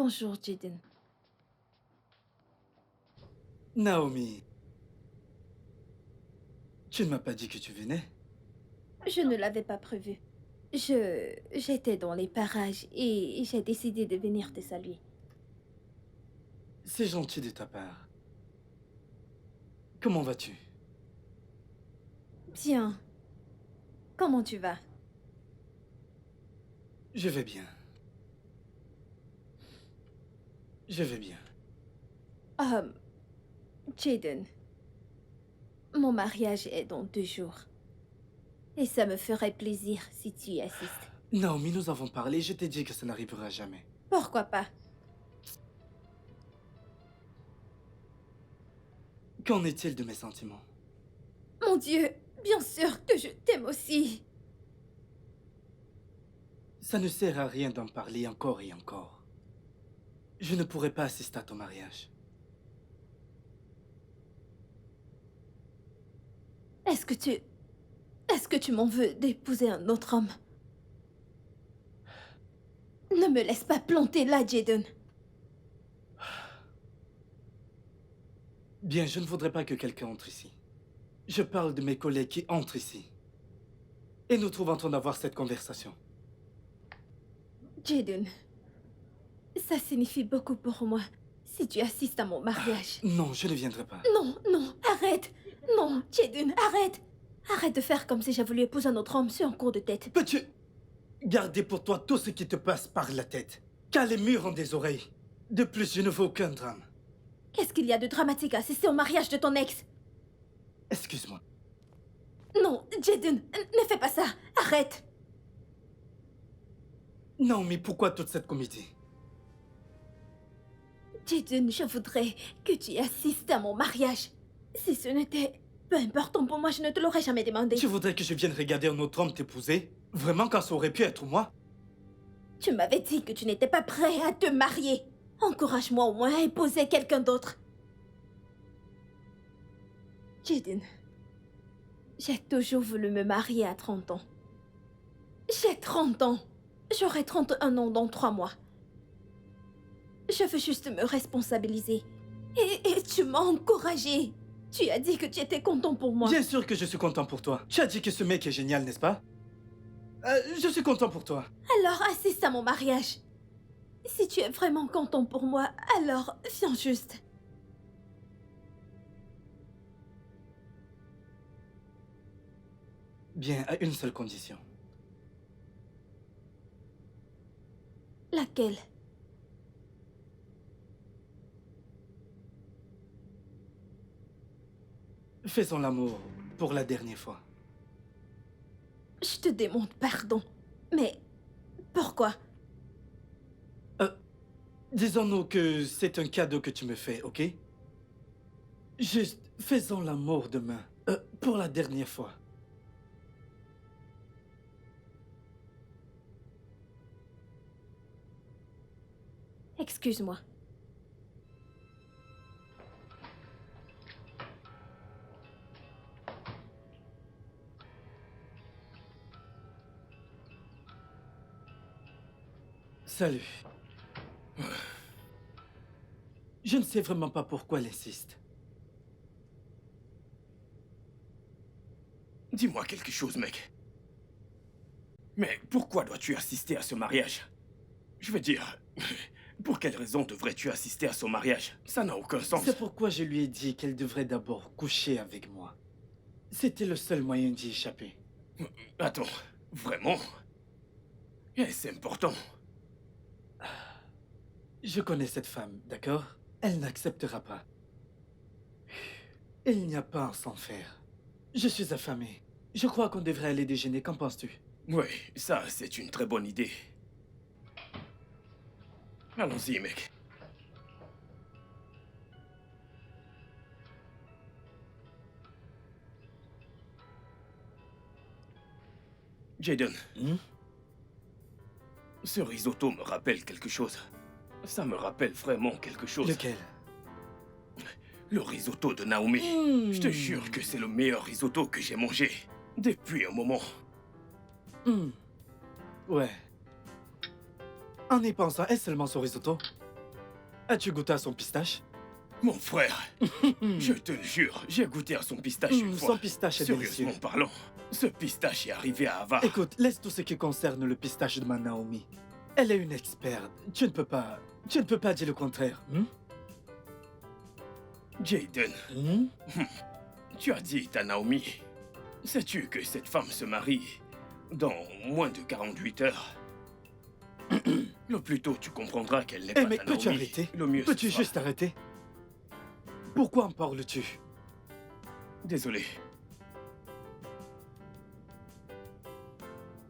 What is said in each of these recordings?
Bonjour, Jaden. Naomi, tu ne m'as pas dit que tu venais? Je ne l'avais pas prévu. J'étais dans les parages et j'ai décidé de venir te saluer. C'est gentil de ta part. Comment vas-tu? Bien. Comment tu vas? Je vais bien. Je vais bien. Um, Jaden, mon mariage est dans 2 jours. Et ça me ferait plaisir si tu y assistes. Naomi, nous avons parlé, je t'ai dit que ça n'arrivera jamais. Pourquoi pas? Qu'en est-il de mes sentiments? Mon Dieu, bien sûr que je t'aime aussi. Ça ne sert à rien d'en parler encore et encore. Je ne pourrai pas assister à ton mariage. Est-ce que tu... Est-ce que tu m'en veux d'épouser un autre homme? Ne me laisse pas planter là, Jaden. Bien, je ne voudrais pas que quelqu'un entre ici. Je parle de mes collègues qui entrent ici. Et nous trouvons en train d'avoir cette conversation. Jaden, ça signifie beaucoup pour moi si tu assistes à mon mariage. Non, je ne viendrai pas. Non, non, arrête. Non, Jaden, arrête. Arrête de faire comme si j'ai voulu épouser un autre homme, c'est un coup de tête. Peux-tu garder pour toi tout ce qui te passe par la tête? Car les murs ont des oreilles. De plus, je ne veux aucun drame. Qu'est-ce qu'il y a de dramatique à assister au mariage de ton ex? Excuse-moi. Non, Jaden, ne fais pas ça. Arrête. Non, mais pourquoi toute cette comédie? Jaden, je voudrais que tu assistes à mon mariage. Si ce n'était peu important pour moi, je ne te l'aurais jamais demandé. Tu voudrais que je vienne regarder un autre homme t'épouser? Vraiment, quand ça aurait pu être moi? Tu m'avais dit que tu n'étais pas prêt à te marier. Encourage-moi au moins à épouser quelqu'un d'autre. Jaden, j'ai toujours voulu me marier à 30 ans. J'ai 30 ans. J'aurai 31 ans dans 3 mois. Je veux juste me responsabiliser. Et tu m'as encouragée. Tu as dit que tu étais content pour moi. Bien sûr que je suis content pour toi. Tu as dit que ce mec est génial, n'est-ce pas? Je suis content pour toi. Alors assiste à mon mariage. Si tu es vraiment content pour moi, alors viens juste. Bien, à une seule condition. Laquelle? Faisons l'amour pour la dernière fois. Je te demande pardon. Mais pourquoi? Disons-nous que c'est un cadeau que tu me fais, ok? Juste, faisons l'amour demain. Pour la dernière fois. Excuse-moi. Salut. Je ne sais vraiment pas pourquoi elle insiste. Dis-moi quelque chose, mec. Mais pourquoi dois-tu assister à ce mariage? Je veux dire, pour quelle raison devrais-tu assister à son mariage? Ça n'a aucun sens. C'est pourquoi je lui ai dit qu'elle devrait d'abord coucher avec moi. C'était le seul moyen d'y échapper. Attends, vraiment? Est-ce important? Je connais cette femme, d'accord? Elle n'acceptera pas. Il n'y a pas à s'en faire. Je suis affamé. Je crois qu'on devrait aller déjeuner, qu'en penses-tu? Oui, ça, c'est une très bonne idée. Allons-y, mec. Jaden, ce risotto me rappelle quelque chose. Ça me rappelle vraiment quelque chose. Lequel? Le risotto de Naomi. Je te jure que c'est le meilleur risotto que j'ai mangé depuis un moment. Ouais. En y pensant, est-ce seulement son risotto? As-tu goûté à son pistache? Mon frère, je te le jure, j'ai goûté à son pistache une fois. Son pistache est délicieux. Sérieusement parlant, ce pistache est arrivé à Ava. Écoute, laisse tout ce qui concerne le pistache de ma Naomi. Elle est une experte. Tu ne peux pas dire le contraire. Jaden, tu as dit à Naomi, sais-tu que cette femme se marie dans moins de 48 heures? Le plus tôt tu comprendras qu'elle n'est Eh pas mais ta Naomi, peux-tu arrêter? le mieux ce Peux-tu sera. juste arrêter? Pourquoi en parles-tu? Désolé.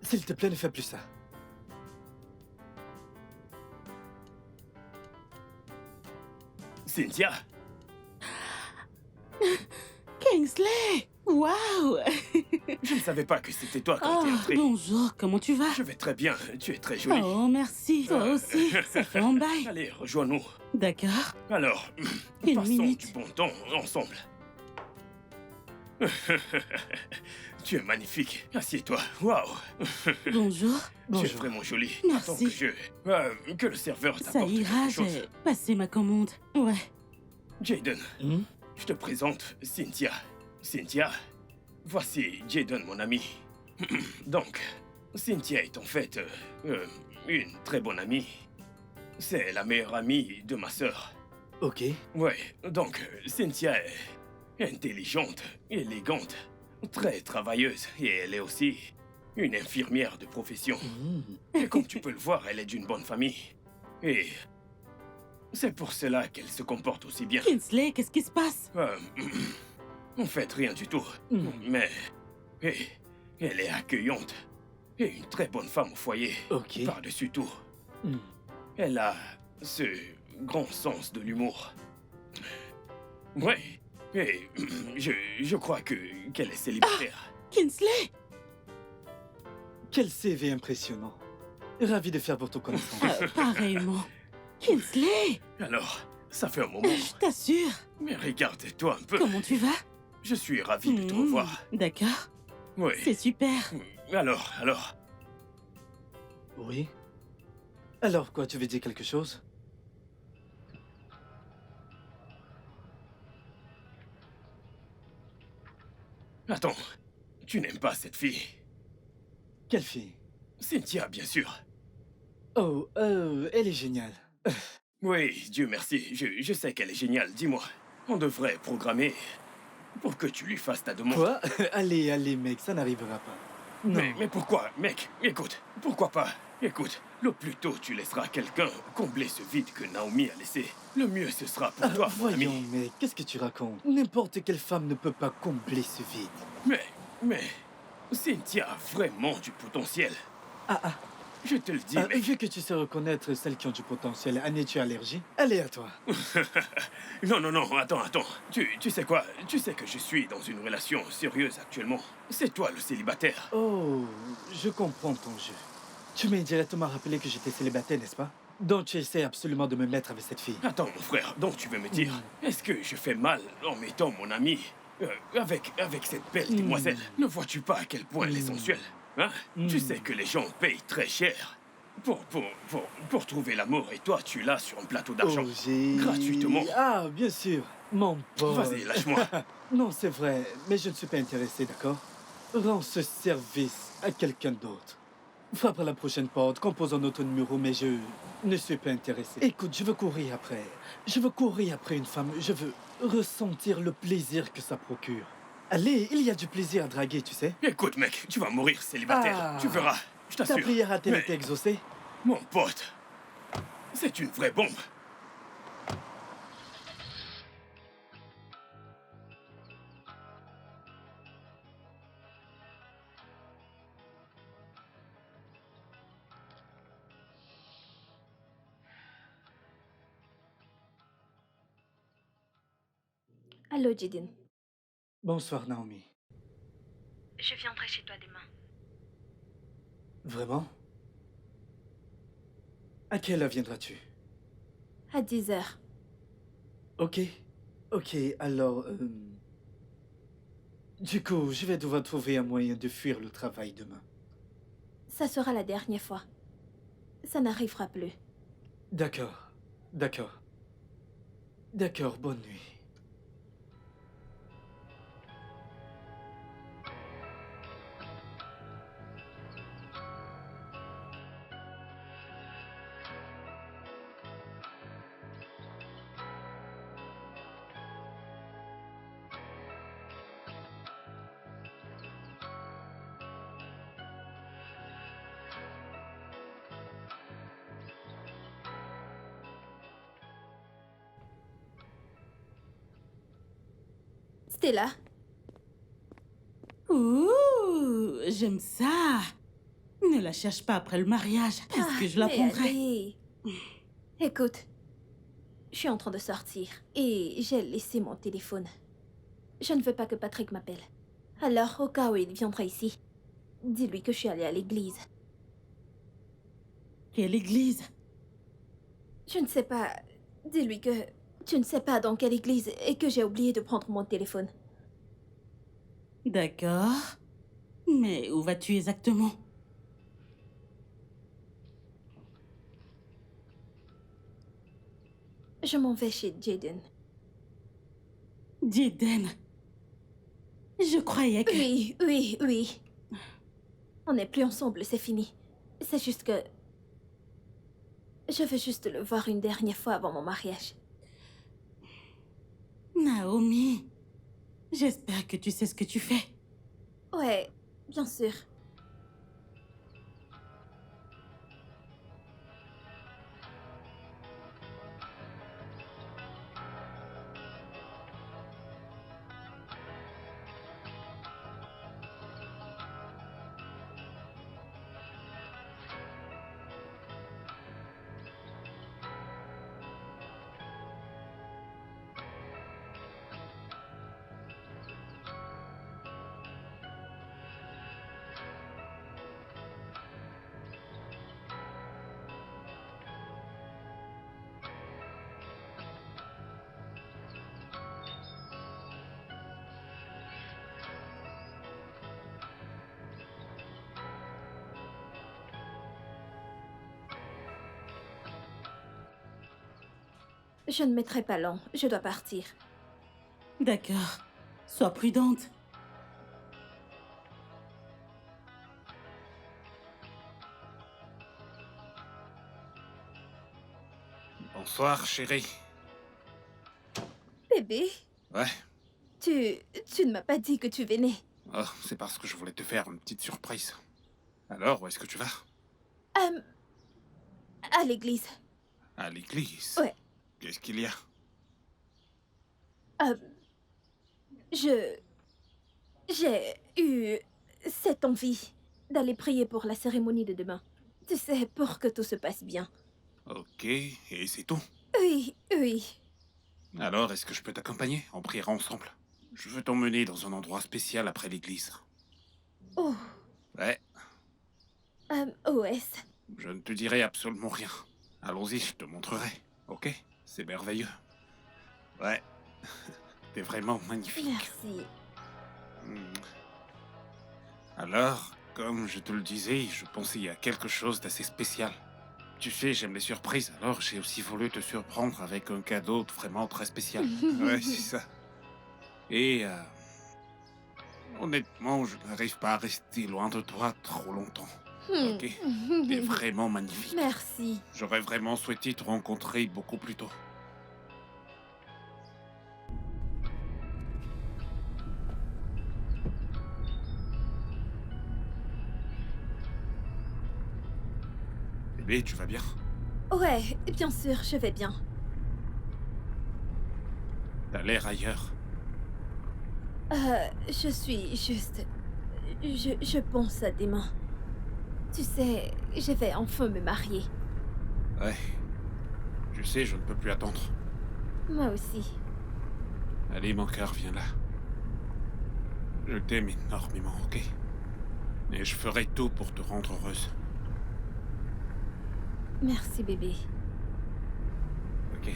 S'il te plaît, ne fais plus ça. Cynthia, Kingsley! Waouh! je ne savais pas que c'était toi quand Oh, t'es entré. bonjour, comment tu vas? Je vais très bien, tu es très jolie. Oh, merci. Toi aussi, ça fait un bail. Allez, rejoins-nous. D'accord. Alors, Une passons minute. du bon temps ensemble. Tu es magnifique. Assieds-toi. Waouh. Bonjour. Tu es Bonjour. vraiment jolie. Merci. Attends que le serveur Ça t'apporte ira, quelque chose. j'ai passé ma commande. Ouais. Jaden, je te présente Cynthia. Cynthia, voici Jaden, mon ami. Donc, Cynthia est en fait une très bonne amie. C'est la meilleure amie de ma sœur. Ok. Ouais, donc Cynthia est intelligente, élégante, très travailleuse et elle est aussi une infirmière de profession. Et comme tu peux le voir, elle est d'une bonne famille. Et c'est pour cela qu'elle se comporte aussi bien. Kingsley, qu'est-ce qui se passe? En fait, rien du tout. Mais elle est accueillante et une très bonne femme au foyer. Ok. Par-dessus tout. Hmm. Elle a ce grand sens de l'humour. Ouais. Et je crois qu'elle est célibataire. Kingsley! Quel CV impressionnant. Ravi de faire votre connaissance. Pareillement. Kingsley! Alors, ça fait un moment. Je t'assure. Mais regarde-toi un peu. Comment tu vas? Je suis ravi de te Hmm, revoir. D'accord. Oui. C'est super. Alors. Oui. Alors quoi, tu veux dire quelque chose? Attends. Tu n'aimes pas cette fille? Quelle fille? Cynthia, bien sûr. Oh, elle est géniale. Oui, Dieu merci. Je sais qu'elle est géniale. Dis-moi, on devrait programmer pour que tu lui fasses ta demande. Quoi? Allez, mec, ça n'arrivera pas. Non. Mais pourquoi, mec? Écoute, pourquoi pas? Écoute, le plus tôt tu laisseras quelqu'un combler ce vide que Naomi a laissé, le mieux ce sera pour toi, mon ami. Voyons, mec, qu'est-ce que tu racontes? N'importe quelle femme ne peut pas combler ce vide. Mais, Cynthia a vraiment du potentiel. Ah, Je te le dis, mec. vu que tu sais reconnaître celles qui ont du potentiel, en es-tu allergie? Allez, à toi. Non, attends. Tu sais quoi? Tu sais que je suis dans une relation sérieuse actuellement. C'est toi le célibataire. Oh, je comprends ton jeu. Tu m'as directement rappelé que j'étais célibataire, n'est-ce pas? Donc tu essaies absolument de me mettre avec cette fille. Attends, mon frère, donc tu veux me dire, est-ce que je fais mal en mettant mon ami avec cette belle demoiselle? Ne vois-tu pas à quel point elle est sensuelle? Hein? Tu sais que les gens payent très cher pour trouver l'amour et toi, tu l'as sur un plateau d'argent. Oh, j'ai... Gratuitement. Ah, bien sûr, mon pote. Vas-y, lâche-moi. Non, c'est vrai, mais je ne suis pas intéressé, d'accord? Rends ce service à quelqu'un d'autre. Frappe à la prochaine porte, compose un autre numéro, mais je ne suis pas intéressé. Écoute, je veux courir après. Je veux courir après une femme. Je veux ressentir le plaisir que ça procure. Allez, il y a du plaisir à draguer, tu sais. Écoute, mec, tu vas mourir célibataire. Ah. Tu verras, je Ta t'assure. prière a-t-elle Mais- été exaucée? Mon pote, c'est une vraie bombe. Allô, Jaden. Bonsoir, Naomi. Je viendrai chez toi demain. Vraiment? À quelle heure viendras-tu? À 10 heures. Ok, alors... Du coup, je vais devoir trouver un moyen de fuir le travail demain. Ça sera la dernière fois. Ça n'arrivera plus. D'accord. D'accord, bonne nuit. Stella, Ouh, j'aime ça. Ne la cherche pas après le mariage. Est-ce que je la mais prendrai? allez. Écoute, je suis en train de sortir et j'ai laissé mon téléphone. Je ne veux pas que Patrick m'appelle. Alors, au cas où il viendra ici, dis-lui que je suis allée à l'église. Quelle église? Je ne sais pas. Dis-lui que tu ne sais pas dans quelle église et que j'ai oublié de prendre mon téléphone. D'accord. Mais où vas-tu exactement? Je m'en vais chez Jaden. Jaden. Je croyais que... Oui, oui, oui. On n'est plus ensemble, c'est fini. C'est juste que... Je veux juste le voir une dernière fois avant mon mariage. Naomi, j'espère que tu sais ce que tu fais. Ouais, bien sûr. Je ne mettrai pas long, je dois partir. D'accord. Sois prudente. Bonsoir, chérie. Bébé, Ouais, tu ne m'as pas dit que tu venais. oh, c'est parce que je voulais te faire une petite surprise. Alors, où est-ce que tu vas? Euh, à l'église. À l'église. Ouais. Qu'est-ce qu'il y a? Euh, je... J'ai eu cette envie d'aller prier pour la cérémonie de demain. Tu sais, pour que tout se passe bien. Ok, et c'est tout. Oui, oui. Alors, est-ce que je peux t'accompagner? On priera ensemble. Je veux t'emmener dans un endroit spécial après l'église. Oh, Ouais, OS. je ne te dirai absolument rien. Allons-y, je te montrerai. Ok? C'est merveilleux. Ouais. T'es vraiment magnifique. Merci. Hmm. Alors, comme je te le disais, je pensais à quelque chose d'assez spécial. Tu sais, j'aime les surprises, alors j'ai aussi voulu te surprendre avec un cadeau vraiment très spécial. Ouais, c'est ça. Et honnêtement, je n'arrive pas à rester loin de toi trop longtemps. Ok? T'es vraiment magnifique. Merci. J'aurais vraiment souhaité te rencontrer beaucoup plus tôt. Bébé, tu vas bien? Ouais, bien sûr, je vais bien. T'as l'air ailleurs. Je suis juste... Je pense à demain. Tu sais, je vais enfin me marier. Ouais. Tu sais, je ne peux plus attendre. Moi aussi. Allez, mon cœur, viens là. Je t'aime énormément, ok? Et je ferai tout pour te rendre heureuse. Merci, bébé. Ok.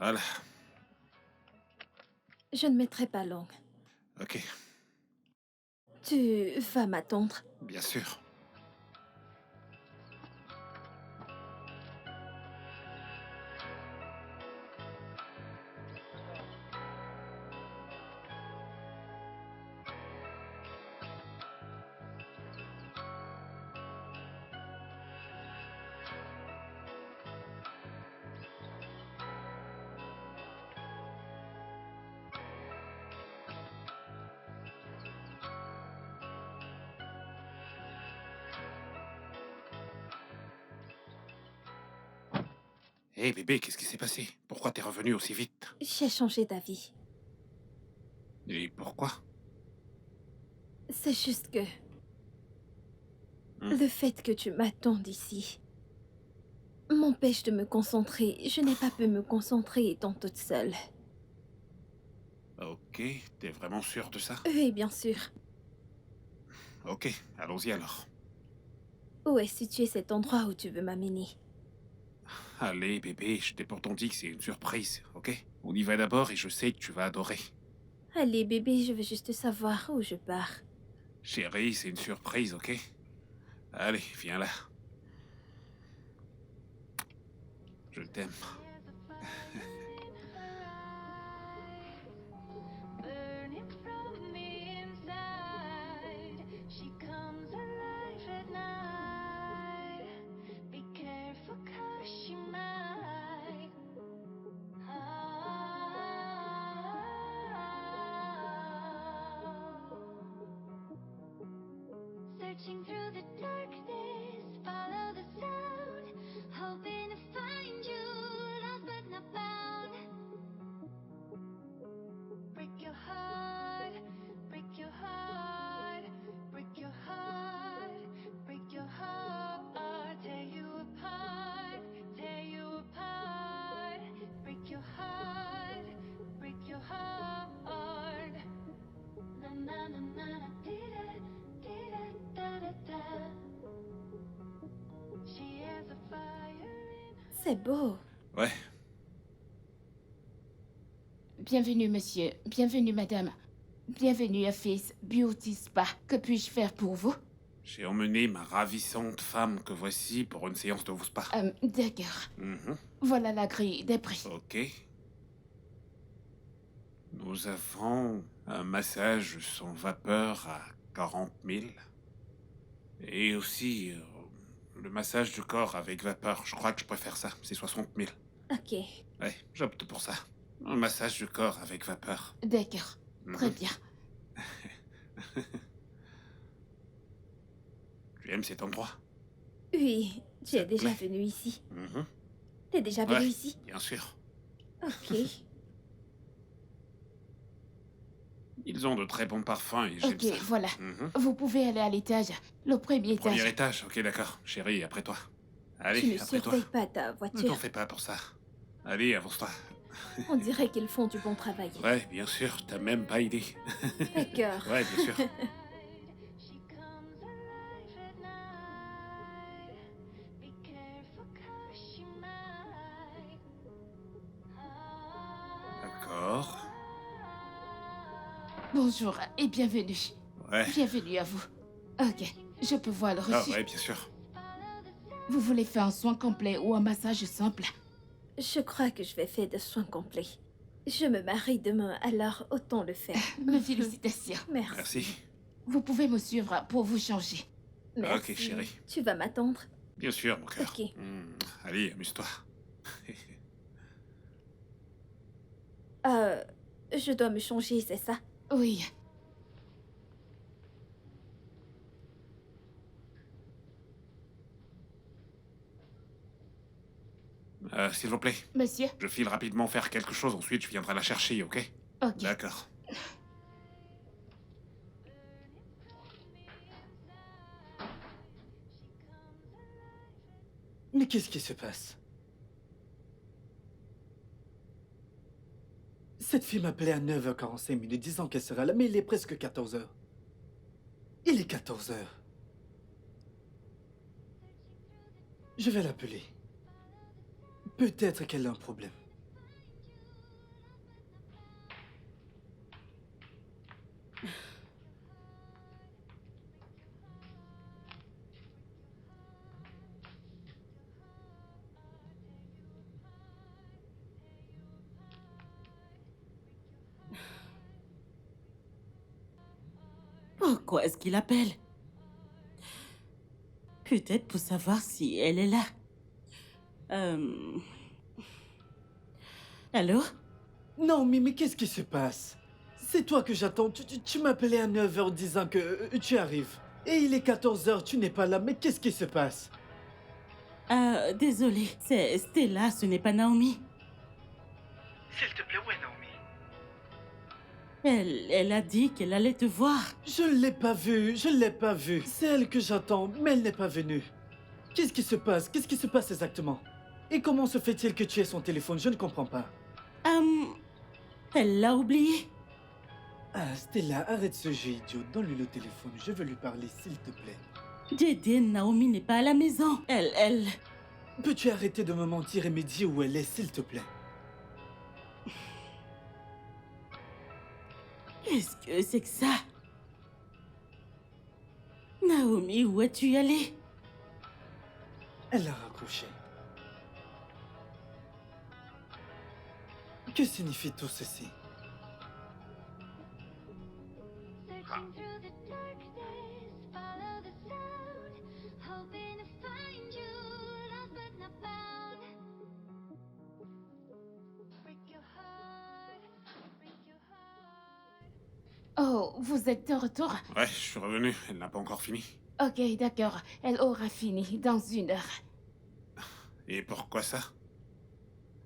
Voilà. Je ne mettrai pas longue. Ok, Tu vas m'attendre. bien sûr. Hé bébé, qu'est-ce qui s'est passé? Pourquoi t'es revenu aussi vite? J'ai changé d'avis. Et pourquoi? C'est juste que... Hmm. Le fait que tu m'attendes ici m'empêche de me concentrer. Je n'ai pas pu me concentrer étant toute seule. Ok, t'es vraiment sûr de ça? Oui, bien sûr. Ok, allons-y alors. Où est situé cet endroit où tu veux m'amener? Allez bébé, je t'ai pourtant dit que c'est une surprise, ok? On y va d'abord et je sais que tu vas adorer. Allez, bébé, je veux juste savoir où je pars. Chérie, c'est une surprise, ok? Allez, viens là. Je t'aime. Burning from the inside, she comes alive at night. Be careful 'cause she might. Searching through the darkness, follow the sound, hoping to find you, lost but not found. Break your heart, break your heart, break your heart, break your heart, tear you apart, tear you apart. Break your heart, break your heart. Na na na na na, dee da da da da. She has a fire in her. C'est beau. Ouais, Bienvenue, monsieur. Bienvenue, madame. Bienvenue à Face Beauty Spa. Que puis-je faire pour vous? j'ai emmené ma ravissante femme que voici pour une séance de vos spa. D'accord. Mhm. Voilà la grille des prix. Ok. Nous avons un massage sans vapeur à 40 000. Et aussi le massage du corps avec vapeur. Je crois que je préfère ça. C'est 60 000. Ok. Ouais, j'opte pour ça. Un massage du corps avec vapeur. D'accord. Très Mhm. bien. Tu aimes cet endroit? Oui, tu es Ça te déjà plaît? venu ici. Mhm. T'es déjà venu Ouais, ici? bien sûr. Ok. Ils ont de très bons parfums et j'aime Ok, ça. voilà. Mhm. Vous pouvez aller à l'étage. Le premier étage. Premier étage, ok d'accord. Chérie, après toi. Tu Allez, ne après toi. surveilles pas ta Ne t'en voiture. fais pas pour ça. Allez, avance-toi. On dirait qu'ils font du bon travail. Ouais, bien sûr, t'as même pas idée. D'accord. Ouais, bien sûr. She comes alive at night. Be careful 'cause she might. D'accord. Bonjour et bienvenue. Ouais. Bienvenue à vous. Ok, je peux voir le Ah reçu. ouais, bien sûr. Vous voulez faire un soin complet ou un massage simple? Je crois que je vais faire des soins complets. Je me marie demain, alors autant le faire. Mes félicitations. Merci. Merci. Vous pouvez me suivre pour vous changer. Merci. Ok, chérie. Tu vas m'attendre? Bien sûr, mon cœur. Ok. Allez, amuse-toi. Je dois me changer, c'est ça? Oui. S'il vous plaît, Monsieur? je file rapidement faire quelque chose, ensuite je viendrai la chercher, ok? Ok. D'accord. Mais qu'est-ce qui se passe? Cette fille m'appelait à 9h45 minutes disant qu'elle sera là, mais il est presque 14h. Il est 14h. Je vais l'appeler. Peut-être qu'elle a un problème. Pourquoi est-ce qu'il appelle? Peut-être pour savoir si elle est là. Allô? Naomi, mais qu'est-ce qui se passe? C'est toi que j'attends. Tu m'appelais à 9h disant que tu arrives. Et il est 14h, tu n'es pas là. Mais qu'est-ce qui se passe? Désolée. C'est Stella, ce n'est pas Naomi. S'il te plaît, où est Naomi? Elle a dit qu'elle allait te voir. Je ne l'ai pas vue, je ne l'ai pas vue. C'est elle que j'attends, mais elle n'est pas venue. Qu'est-ce qui se passe? Qu'est-ce qui se passe exactement? Et comment se fait-il que tu aies son téléphone? Je ne comprends pas. Elle l'a oublié. Ah, Stella, arrête ce jeu idiot. Donne-lui le téléphone. Je veux lui parler, s'il te plaît. Jaden, Naomi n'est pas à la maison. Elle... Peux-tu arrêter de me mentir et me dire où elle est, s'il te plaît? Qu'est-ce que c'est que ça? Naomi, où es-tu allée? Elle a raccroché. Que signifie tout ceci? Searching through the darkness, follow the sound, hoping to find you, lost but not found. Break your heart, break your heart. Oh, vous êtes de retour? Ouais, je suis revenu. Elle n'a pas encore fini. Ok, d'accord. Elle aura fini dans 1 heure. Et pourquoi ça?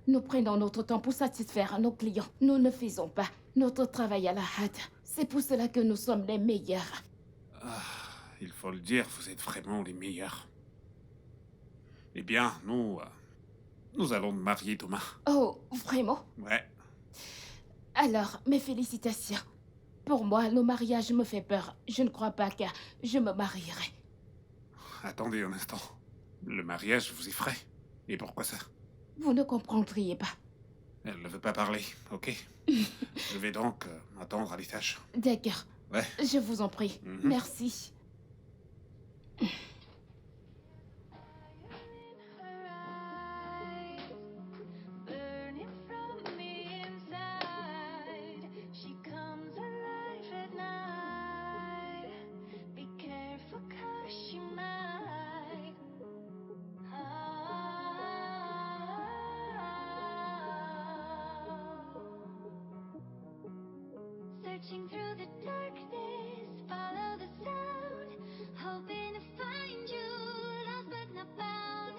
Nous prenons notre temps pour satisfaire nos clients. Nous ne faisons pas notre travail à la hâte. C'est pour cela que nous sommes les meilleurs. Ah, il faut le dire, vous êtes vraiment les meilleurs. Eh bien, nous allons nous marier demain. Oh, vraiment? Ouais. Alors, mes félicitations. Pour moi, le mariage me fait peur. Je ne crois pas que je me marierai. Attendez un instant. Le mariage vous effraie. Et pourquoi ça? Vous ne comprendriez pas. Elle ne veut pas parler, ok? Je vais donc attendre à l'étage. D'accord. Ouais. Je vous en prie. Mhm. Merci. Burning from the inside, she comes alive at night. Be careful 'cause she might. Searching through the darkness, follow the sound, hoping to find you, lost but not found.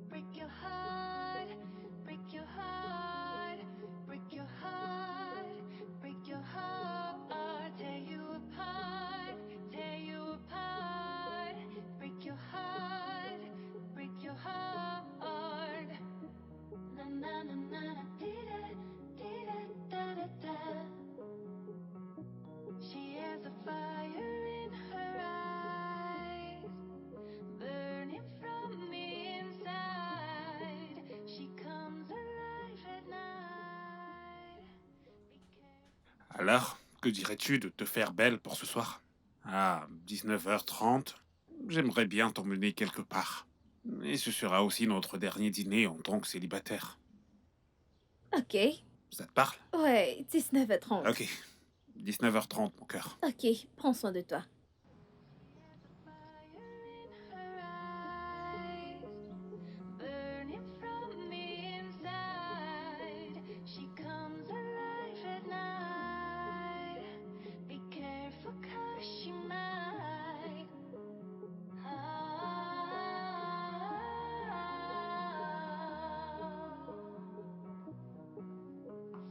Break your heart, break your heart, break your heart, break your heart, tear you apart, tear you apart. Break your heart, break your heart. Na na na na na, dee da da da. She has a fire in her eyes, burning from the inside. She comes alive at night. Alors, que dirais-tu de te faire belle pour ce soir? À 19h30, j'aimerais bien t'emmener quelque part. Et ce sera aussi notre dernier dîner en tant que célibataire. Ok. Ça te parle? Ouais, 19h30. Ok. 19h30, mon cœur. Ok, prends soin de toi. Burning from the inside, she comes alive at night. Be careful 'cause she might.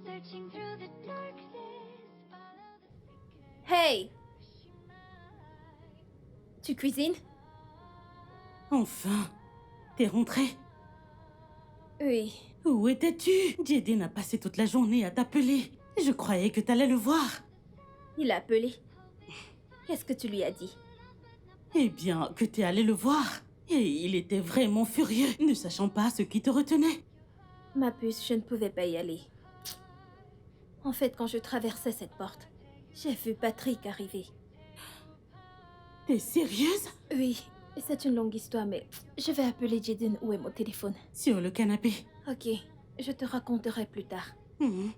Searching through the darkness, follow the Hey, she might. tu cuisines? Enfin, t'es rentrée? Oui. Où étais-tu? Jaden a passé toute la journée à t'appeler. Je croyais que t'allais le voir. Il a appelé. Qu'est-ce que tu lui as dit? Eh bien, que t'es allé le voir. Et il était vraiment furieux, ne sachant pas ce qui te retenait. Ma puce, je ne pouvais pas y aller. En fait, quand je traversais cette porte, j'ai vu Patrick arriver. T'es sérieuse? Oui, c'est une longue histoire, mais je vais appeler Jaden. Où est mon téléphone? Sur le canapé. Ok, je te raconterai plus tard. Mhm.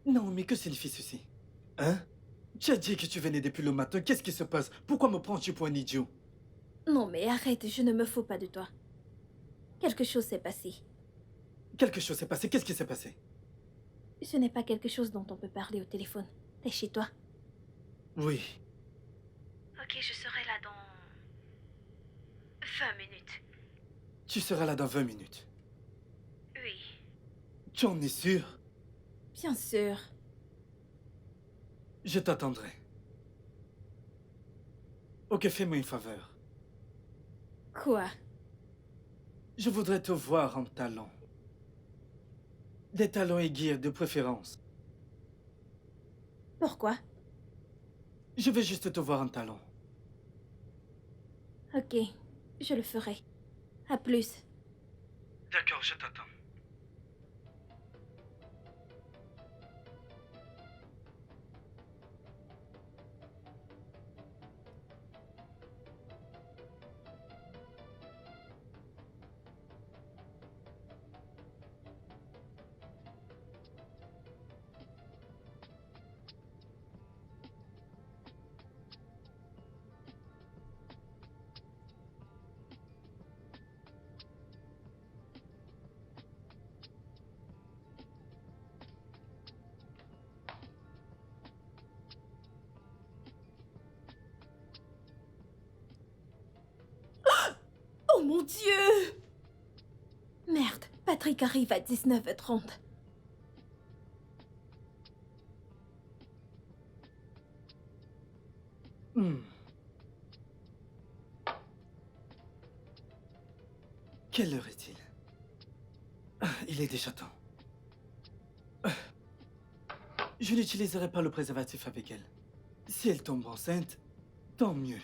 Non, mais que signifie ceci? Hein? Tu as dit que tu venais depuis le matin. Qu'est-ce qui se passe? Pourquoi me prends-tu pour un idiot? Non, mais arrête, je ne me fous pas de toi. Quelque chose s'est passé. Quelque chose s'est passé. Qu'est-ce qui s'est passé? Ce n'est pas quelque chose dont on peut parler au téléphone. T'es chez toi? Oui. Ok, je serai là dans 20 minutes. Tu seras là dans 20 minutes. Oui. Tu en es sûr? Bien sûr. Je t'attendrai. Ok, fais-moi une faveur. Quoi? Je voudrais te voir en talons. Des talons aiguilles de préférence. Pourquoi? Je veux juste te voir en talons. Ok, je le ferai. À plus. D'accord, je t'attends. Oh mon Dieu! Merde, Patrick arrive à 19h30. Quelle heure est-il? Il est déjà temps. Je n'utiliserai pas le préservatif avec elle. Si elle tombe enceinte, tant mieux.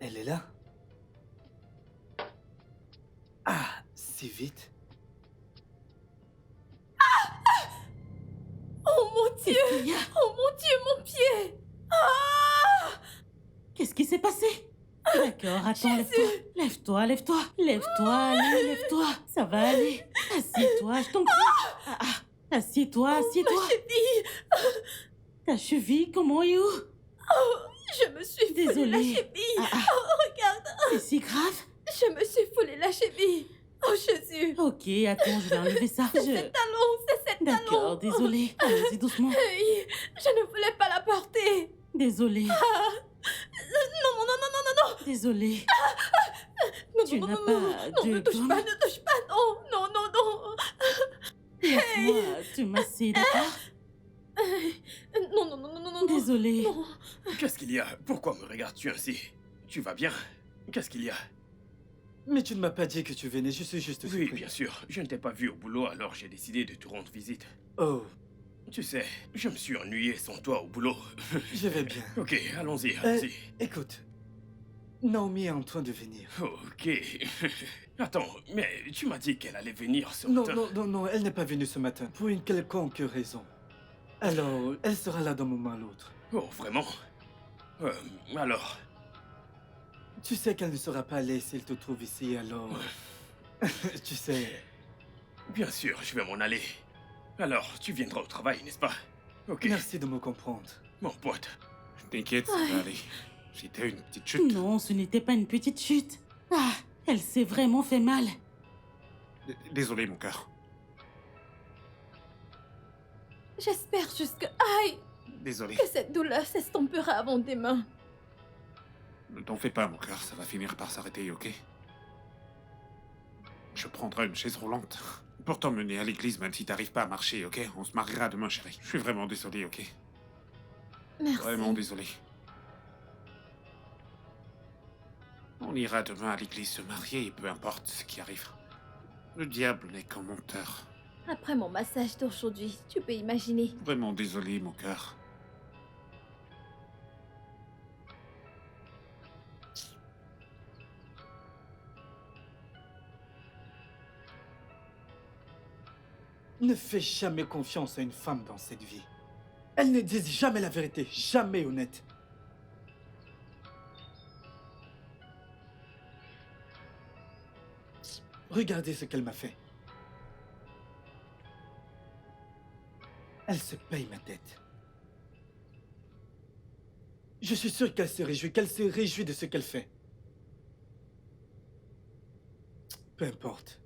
Elle est là? Ah, si vite? Oh mon Dieu! Qu'est-ce qu'il y a? Oh mon Dieu, mon pied! Ah! Qu'est-ce qui s'est passé? D'accord, attends, lève-toi. Lève-toi, lève-toi. Lève-toi, allez, lève-toi. Ça va aller. Assieds-toi, je t'en prie. Ah, ah. Assieds-toi, assieds-toi. Ma cheville! Ta cheville, comment est où? Je me suis foulé la Désolée. cheville! Ah, ah. Oh, regarde! C'est si grave? Je me suis foulé la cheville! Oh, Jésus! Ok, attends, je vais enlever ça. C'est cette talon! C'est cette talon! D'accord, désolée. Allons-y doucement. Hey, je ne voulais pas la porter! Désolée. Non, non, non, non, non, non, non! Désolée. Non, Tu non, n'as non, pas non, de ne touche gomme? pas, ne touche pas, non, non, non, non! Laisse-moi te masser, d'accord? Non, non, non, non, non, non! Désolée. Non. Qu'est-ce qu'il y a? Pourquoi me regardes-tu ainsi? Tu vas bien? Qu'est-ce qu'il y a? Mais tu ne m'as pas dit que tu venais, je suis juste Oui, surpris. bien sûr. Je ne t'ai pas vu au boulot, alors j'ai décidé de te rendre visite. Oh, Tu sais, je me suis ennuyé sans toi au boulot. je vais bien. Ok, allons-y, allons-y. Écoute, Naomi est en train de venir. Ok. Attends, mais tu m'as dit qu'elle allait venir ce Non, matin. non, non, non, elle n'est pas venue ce matin, pour une quelconque raison. Alors, elle sera là d'un moment à l'autre. Oh, vraiment? Alors, Tu sais qu'elle ne sera pas laisse s'il te trouve ici, alors... tu sais... bien sûr, je vais m'en aller. Alors, tu viendras au travail, n'est-ce pas? Ok, Merci de me comprendre. mon pote. T'inquiète, ça va aller. C'était une petite chute. Non, ce n'était pas une petite chute. Ah, elle s'est vraiment fait mal. Désolé, mon cœur. J'espère juste que... Aïe! Désolé. Que cette douleur s'estompera avant demain. Ne t'en fais pas, mon cœur, ça va finir par s'arrêter, ok? Je prendrai une chaise roulante. pour t'emmener à l'église, même si t'arrives pas à marcher, ok? On se mariera demain, chérie. Je suis vraiment désolé, ok? Merci. Vraiment désolé. On ira demain à l'église se marier et peu importe ce qui arrive. Le diable n'est qu'un menteur. Après mon massage d'aujourd'hui, tu peux imaginer. Vraiment désolé, mon cœur. Ne fais jamais confiance à une femme dans cette vie. Elles ne disent jamais la vérité, jamais honnête. Regardez ce qu'elle m'a fait. Elle se paye ma tête. Je suis sûr qu'elle se réjouit de ce qu'elle fait. Peu importe.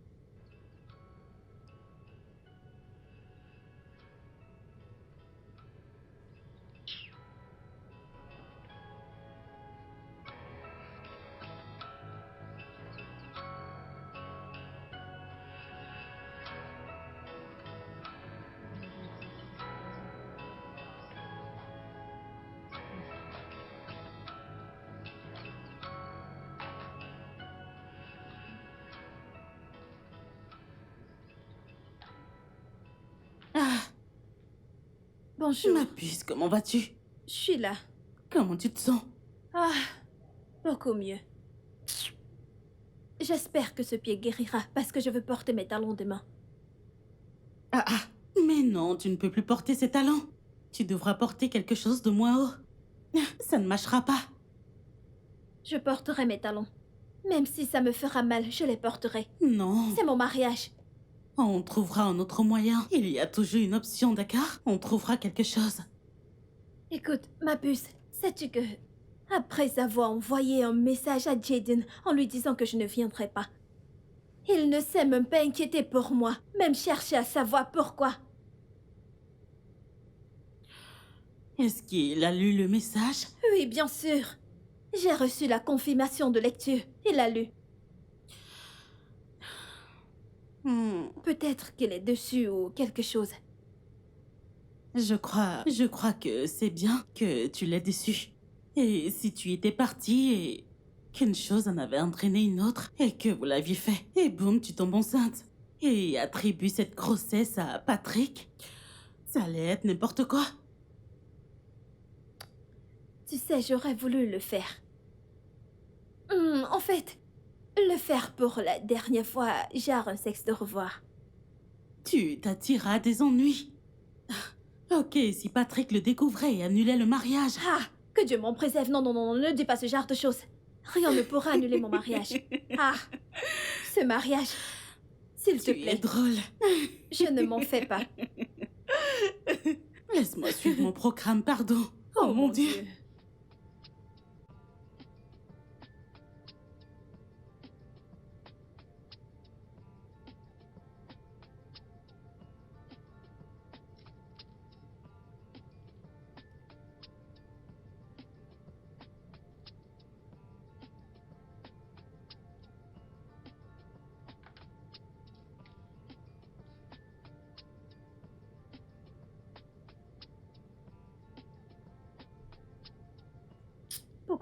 Ah, Bonjour. ma puce, comment vas-tu? Je suis là. Comment tu te sens? Ah, beaucoup mieux. J'espère que ce pied guérira parce que je veux porter mes talons demain. Ah, ah, mais non, tu ne peux plus porter ces talons. Tu devras porter quelque chose de moins haut. Ça ne marchera pas. Je porterai mes talons. Même si ça me fera mal, je les porterai. Non. C'est mon mariage. On trouvera un autre moyen. Il y a toujours une option, d'accord? On trouvera quelque chose. Écoute, ma puce, sais-tu que... Après avoir envoyé un message à Jaden en lui disant que je ne viendrai pas, il ne s'est même pas inquiété pour moi, même chercher à savoir pourquoi. Est-ce qu'il a lu le message? Oui, bien sûr. J'ai reçu la confirmation de lecture. Il l'a lu. Peut-être qu'il est dessus ou quelque chose. Je crois que c'est bien que tu l'aies déçu. Et si tu étais parti et qu'une chose en avait entraîné une autre et que vous l'aviez fait, et boum, tu tombes enceinte. Et attribue cette grossesse à Patrick, ça allait être n'importe quoi. Tu sais, j'aurais voulu le faire. En fait, le faire pour la dernière fois, genre un sexe de revoir. Tu t'attiras à des ennuis. Ok, si Patrick le découvrait et annulait le mariage. Ah, que Dieu m'en préserve. Non, non, non, ne dis pas ce genre de choses. Rien ne pourra annuler mon mariage. Ah, ce mariage. S'il te Tu plaît, es drôle. je ne m'en fais pas. Laisse-moi suivre mon programme, pardon. Oh, mon Dieu.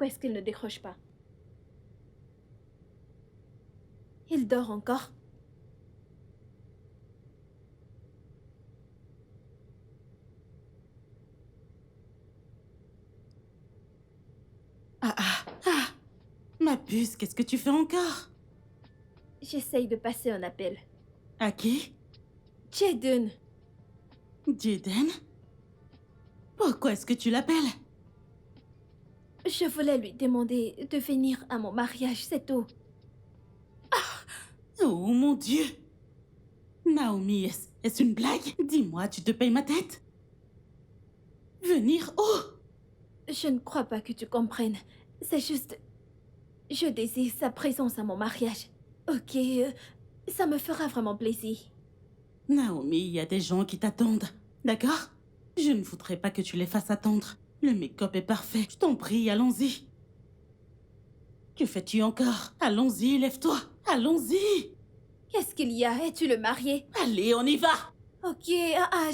Pourquoi est-ce qu'il ne décroche pas? Il dort encore? Ah, ah, ah. Ma puce, qu'est-ce que tu fais encore? J'essaye de passer un appel. À qui? Jaden, Jaden? Pourquoi est-ce que tu l'appelles? je voulais lui demander de venir à mon mariage, c'est tout. Oh mon Dieu! Naomi, est-ce une blague? Dis-moi, tu te payes ma tête? Venir où? Je ne crois pas que tu comprennes. C'est juste... Je désire sa présence à mon mariage. Ok, ça me fera vraiment plaisir. Naomi, il y a des gens qui t'attendent, d'accord? Je ne voudrais pas que tu les fasses attendre. Le make-up est parfait. Je t'en prie, allons-y. Que fais-tu encore? Allons-y, lève-toi. Allons-y. Qu'est-ce qu'il y a? Es-tu le marié? Allez, on y va. Ok,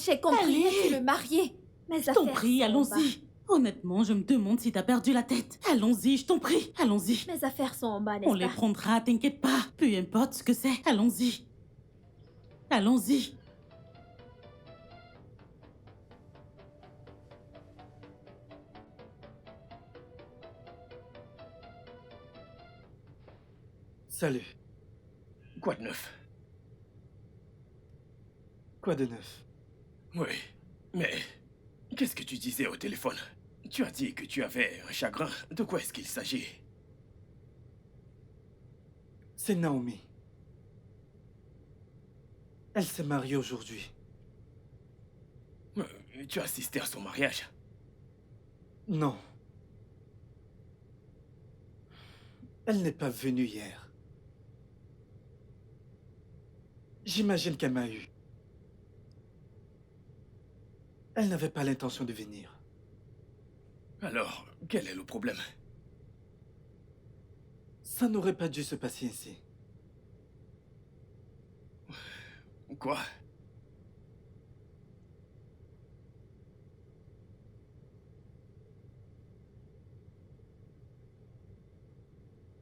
j'ai compris. Allez. Es-tu le marié? Mes Je t'en affaires prie, sont allons-y. Honnêtement, je me demande si t'as perdu la tête. Allons-y, je t'en prie, allons-y. en bas. Mes affaires sont en bas, On n'est-ce les pas? prendra, t'inquiète pas. Peu importe ce que c'est, allons-y. Allons-y. Salut. Quoi de neuf? Quoi de neuf? Oui, mais qu'est-ce que tu disais au téléphone? Tu as dit que tu avais un chagrin. De quoi est-ce qu'il s'agit? C'est Naomi. Elle s'est mariée aujourd'hui. Tu as assisté à son mariage? Non. Elle n'est pas venue hier. J'imagine qu'elle m'a eu. Elle n'avait pas l'intention de venir. Alors, quel est le problème? Ça n'aurait pas dû se passer ainsi. Quoi?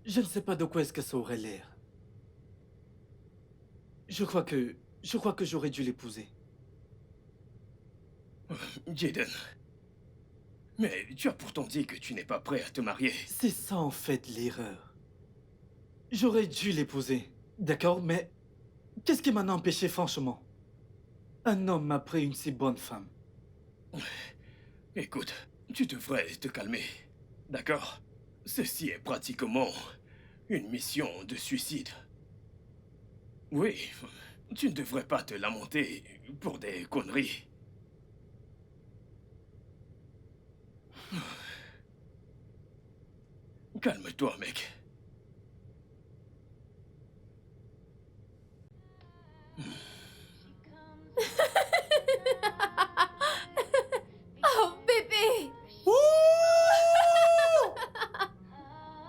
Je ne sais pas de quoi est-ce que ça aurait l'air. Je crois que j'aurais dû l'épouser. Jaden. Mais tu as pourtant dit que tu n'es pas prêt à te marier. C'est ça en fait l'erreur. J'aurais dû l'épouser, d'accord, mais qu'est-ce qui m'en a empêché franchement? Un homme m'a pris une si bonne femme. Écoute, tu devrais te calmer. D'accord? Ceci est pratiquement une mission de suicide. Oui, tu ne devrais pas te lamenter pour des conneries. Calme-toi, mec. Oh, bébé!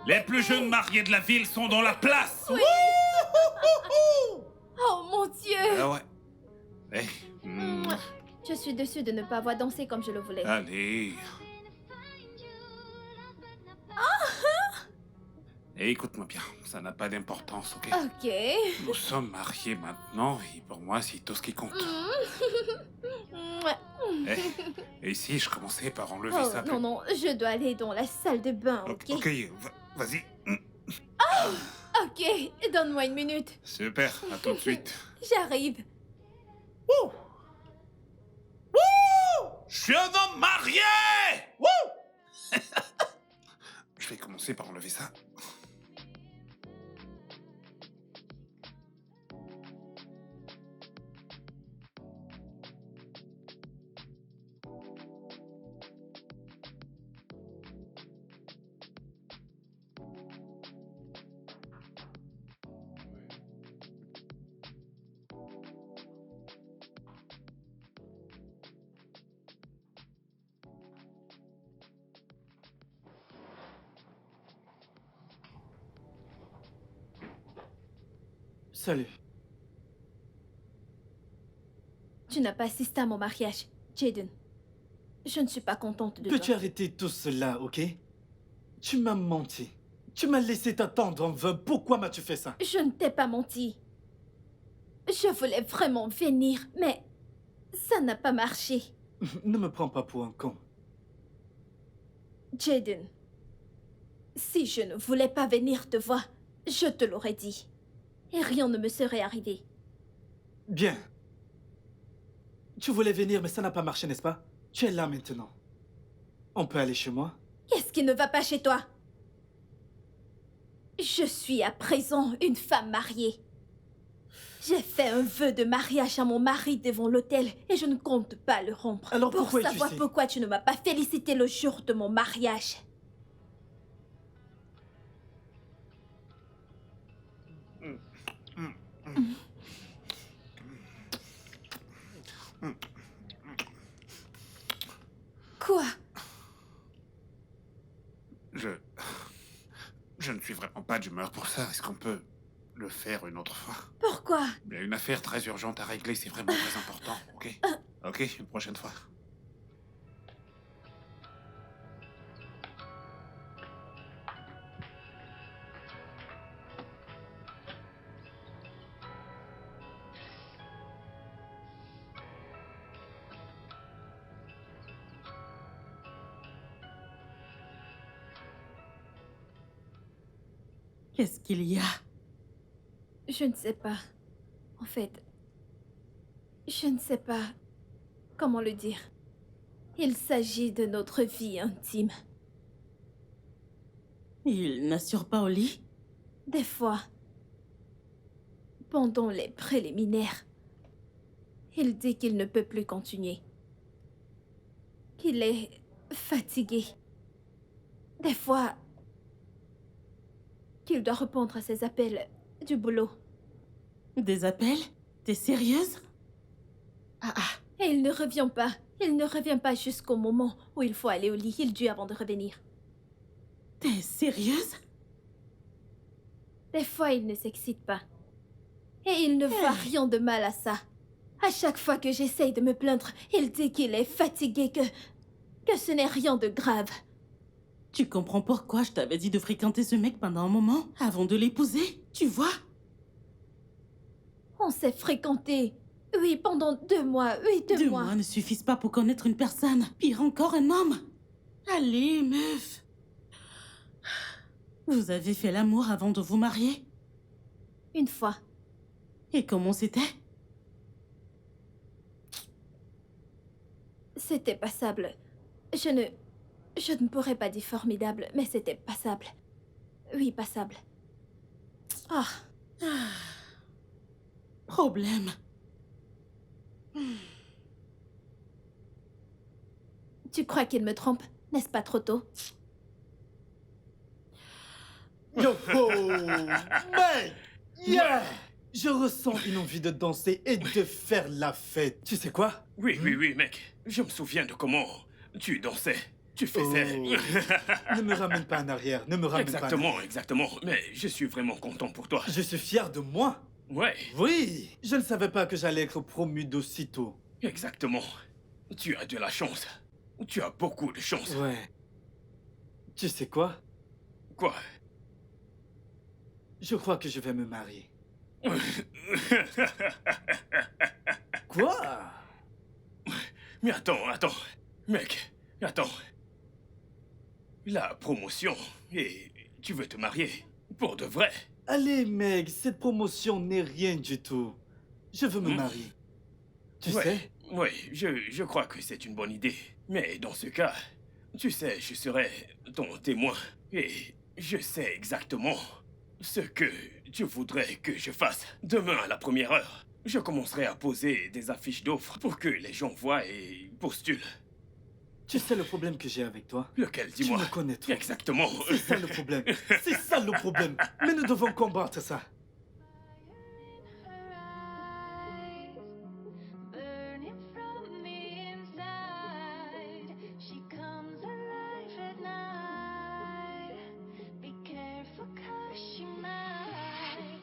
Les plus jeunes mariés de la ville sont dans la place. Oui! Oh, mon Dieu! Ah ouais. Eh, Je suis déçue de ne pas avoir dansé comme je le voulais. allez. Et écoute-moi bien, ça n'a pas d'importance, ok? Ok. Nous sommes mariés maintenant et pour moi, c'est tout ce qui compte. Et si je commençais par enlever Oh, ça non, non, je dois aller dans la salle de bain, ok? Ok, vas-y. Ok, donne-moi une minute. Super, à tout de suite. J'arrive. Je suis un homme marié. Je vais commencer par enlever ça. Salut. Tu n'as pas assisté à mon mariage, Jaden. Je ne suis pas contente de Peux-tu toi. arrêter tout cela, ok? Tu m'as menti. Tu m'as laissé t'attendre en vain. Pourquoi m'as-tu fait ça? Je ne t'ai pas menti. Je voulais vraiment venir, mais ça n'a pas marché. Ne me prends pas pour un con. Jaden, si je ne voulais pas venir te voir, je te l'aurais dit. Et rien ne me serait arrivé. Bien. Tu voulais venir, mais ça n'a pas marché, n'est-ce pas? Tu es là maintenant. On peut aller chez moi? Qu'est-ce qui ne va pas chez toi? Je suis à présent une femme mariée. J'ai fait un vœu de mariage à mon mari devant l'hôtel et je ne compte pas le rompre. Alors pour pourquoi es-tu savoir ici? pourquoi tu ne m'as pas félicité le jour de mon mariage. Quoi? Je ne suis vraiment pas d'humeur pour ça. Est-ce qu'on peut le faire une autre fois. Pourquoi? Il y a une affaire très urgente à régler, c'est vraiment très important, ok? Ok, une prochaine fois. Qu'est-ce qu'il y a? Je ne sais pas. En fait, je ne sais pas comment le dire. Il s'agit de notre vie intime. Il n'assure pas au lit? Des fois, pendant les préliminaires, il dit qu'il ne peut plus continuer. Qu'il est fatigué. Des fois, qu'il doit répondre à ses appels du boulot. Des appels? T'es sérieuse? Ah ah, Et il ne revient pas. Il ne revient pas jusqu'au moment où il faut aller au lit. Il dut avant de revenir. t'es sérieuse? Des fois, il ne s'excite pas. Et il ne voit rien de mal à ça. À chaque fois que j'essaye de me plaindre, il dit qu'il est fatigué, que ce n'est rien de grave. Tu comprends pourquoi je t'avais dit de fréquenter ce mec pendant un moment, avant de l'épouser? Tu vois? On s'est fréquenté. Oui, pendant 2 mois. Oui, 2 2 mois. mois ne suffisent pas pour connaître une personne. Pire encore, un homme. Allez, meuf. Vous avez fait l'amour avant de vous marier? Une fois. Et comment c'était? C'était passable. Je ne pourrais pas dire formidable, mais c'était passable. Oui, passable. Ah, Problème. tu crois qu'il me trompe? N'est-ce pas trop tôt? Yo ho! Mec! Yeah! Je ressens une envie de danser et de faire la fête. Tu sais quoi? Oui, oui, oui, mec. Je me souviens de comment tu dansais. Tu faisais... Ne me ramène pas en arrière, ne me ramène pas en Exactement, arrière. exactement. Mais je suis vraiment content pour toi. Je suis fier de moi. Ouais, Oui! Je ne savais pas que j'allais être promu d'aussitôt. exactement. Tu as de la chance. Tu as beaucoup de chance. Ouais. Tu sais quoi? Quoi? Je crois que je vais me marier. Quoi? Mais attends. Mec, attends. La promotion, et tu veux te marier pour de vrai. Allez, mec, cette promotion n'est rien du tout. Je veux me marier. Tu sais? Oui, je crois que c'est une bonne idée. Mais dans ce cas, tu sais, je serai ton témoin. Et je sais exactement ce que tu voudrais que je fasse. Demain à la première heure, je commencerai à poser des affiches d'offres pour que les gens voient et postulent. Tu sais le problème que j'ai avec toi? Lequel, Tu dis-moi? me connais trop. Exactement. C'est ça le problème. C'est ça le problème. Mais nous devons combattre ça. Burning from the inside, she comes alive at night. Be careful 'cause she might.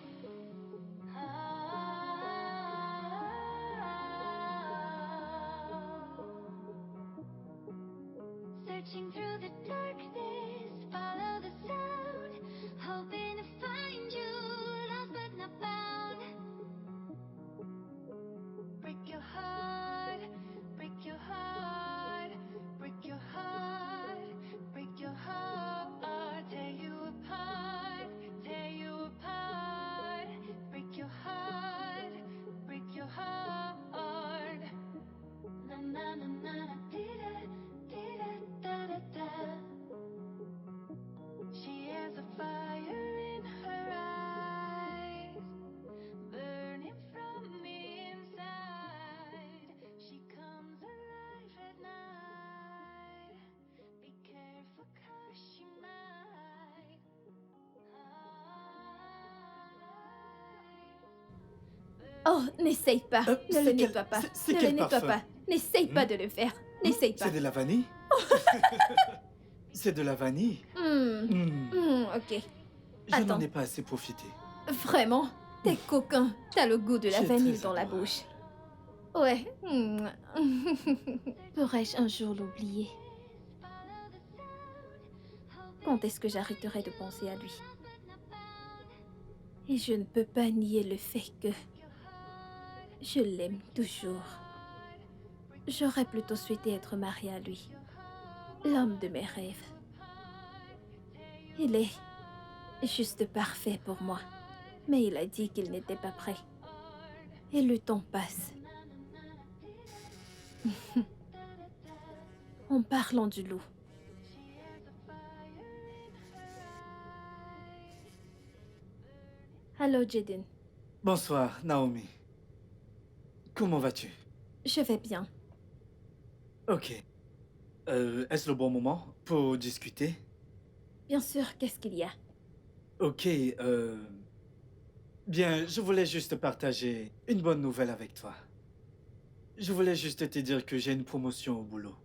Searching through the darkness, follow the sound, hoping to find you, lost but not found. Break your heart, break your heart, break your heart, break your heart, tear you apart, tear you apart. Break your heart, break your heart. Na na na na na, dee-da, dee-da, da da da. She has a fire in her eyes, burning from the inside. She comes alive at night. Be careful 'cause she might. Oh, n'essaye pas. Ne c'est le quel- nettoie pas. c'est Ne quel le nettoie parfum? pas. N'essaye pas de le faire. N'essaye pas. C'est de la vanille? C'est de la vanille? Ok. Je n'en Attends. ai pas assez profité. Vraiment, t'es coquin. T'as le goût de la Tu es vanille très dans la adorable. bouche. Ouais. Pourrais-je un jour l'oublier? Quand est-ce que j'arrêterai de penser à lui? Et je ne peux pas nier le fait que je l'aime toujours. J'aurais plutôt souhaité être mariée à lui. L'homme de mes rêves. Il est juste parfait pour moi. Mais il a dit qu'il n'était pas prêt. Et le temps passe. En parlant du loup. Allô, Jaden. Bonsoir, Naomi. Comment vas-tu? Je vais bien. Ok. Est-ce le bon moment pour discuter? Bien sûr, qu'est-ce qu'il y a? Ok, bien, je voulais juste partager une bonne nouvelle avec toi. Je voulais juste te dire que j'ai une promotion au boulot.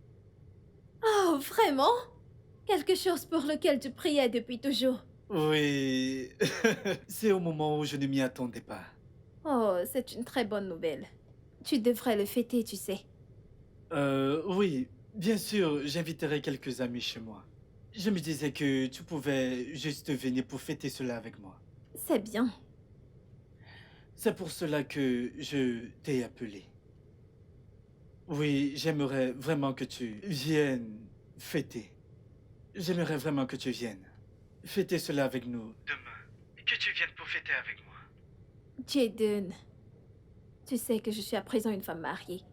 Oh, vraiment? Quelque chose pour lequel tu priais depuis toujours. Oui, c'est au moment où je ne m'y attendais pas. Oh, c'est une très bonne nouvelle. Tu devrais le fêter, tu sais. Oui, bien sûr, j'inviterai quelques amis chez moi. Je me disais que tu pouvais juste venir pour fêter cela avec moi. C'est bien. C'est pour cela que je t'ai appelé. Oui, j'aimerais vraiment que tu viennes fêter. J'aimerais vraiment que tu viennes fêter cela avec nous demain. Que tu viennes pour fêter avec moi. Jaden, tu sais que je suis à présent une femme mariée.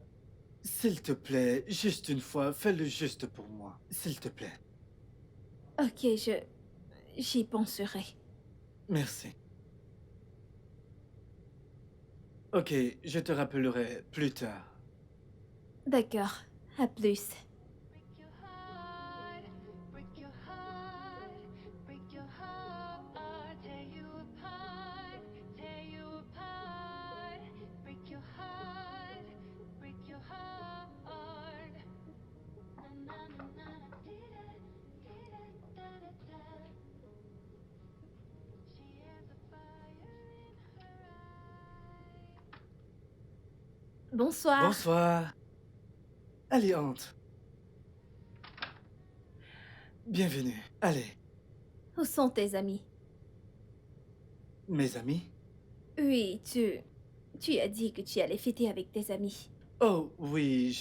S'il te plaît, juste une fois, fais-le juste pour moi. S'il te plaît. Ok, j'y penserai. Merci. Ok, je te rappellerai plus tard. D'accord, à plus. Break your heart, break your heart, tear you apart, tear you apart. Break your heart, break your heart. Na na na na, dee da, da da da. She has a fire in her eye. Bonsoir. Bonsoir. Allez, entre. Bienvenue. Allez, Où sont tes amis? mes amis. Oui, tu as dit que tu allais fêter avec tes amis. Oh, oui,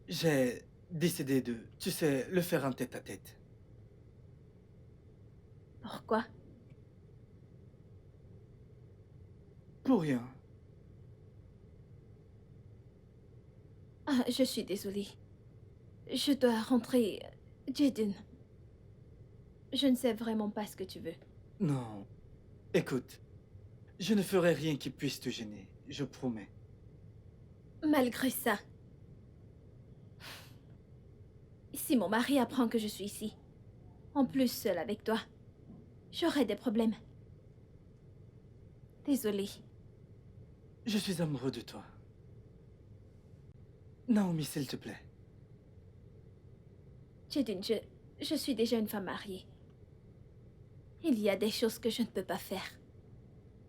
j'ai décidé de, tu sais, le faire en tête-à-tête. Pourquoi? Pour rien. Ah, je suis désolée. Je dois rentrer. Jaden. Je ne sais vraiment pas ce que tu veux. Non. Écoute, je ne ferai rien qui puisse te gêner, je promets. Malgré ça. Si mon mari apprend que je suis ici, en plus seule avec toi, j'aurai des problèmes. Désolée. Je suis amoureux de toi. Naomi, s'il te plaît. Jaden, je suis déjà une femme mariée. Il y a des choses que je ne peux pas faire.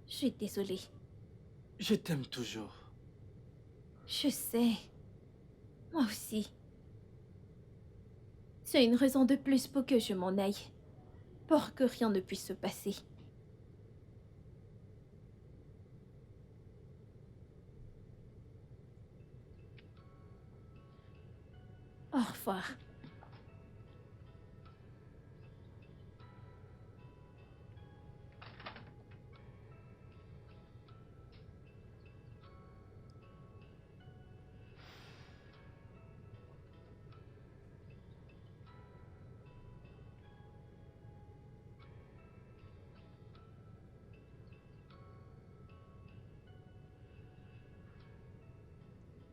Je suis désolée. Je t'aime toujours. Je sais. Moi aussi. C'est une raison de plus pour que je m'en aille. Pour que rien ne puisse se passer. Au revoir.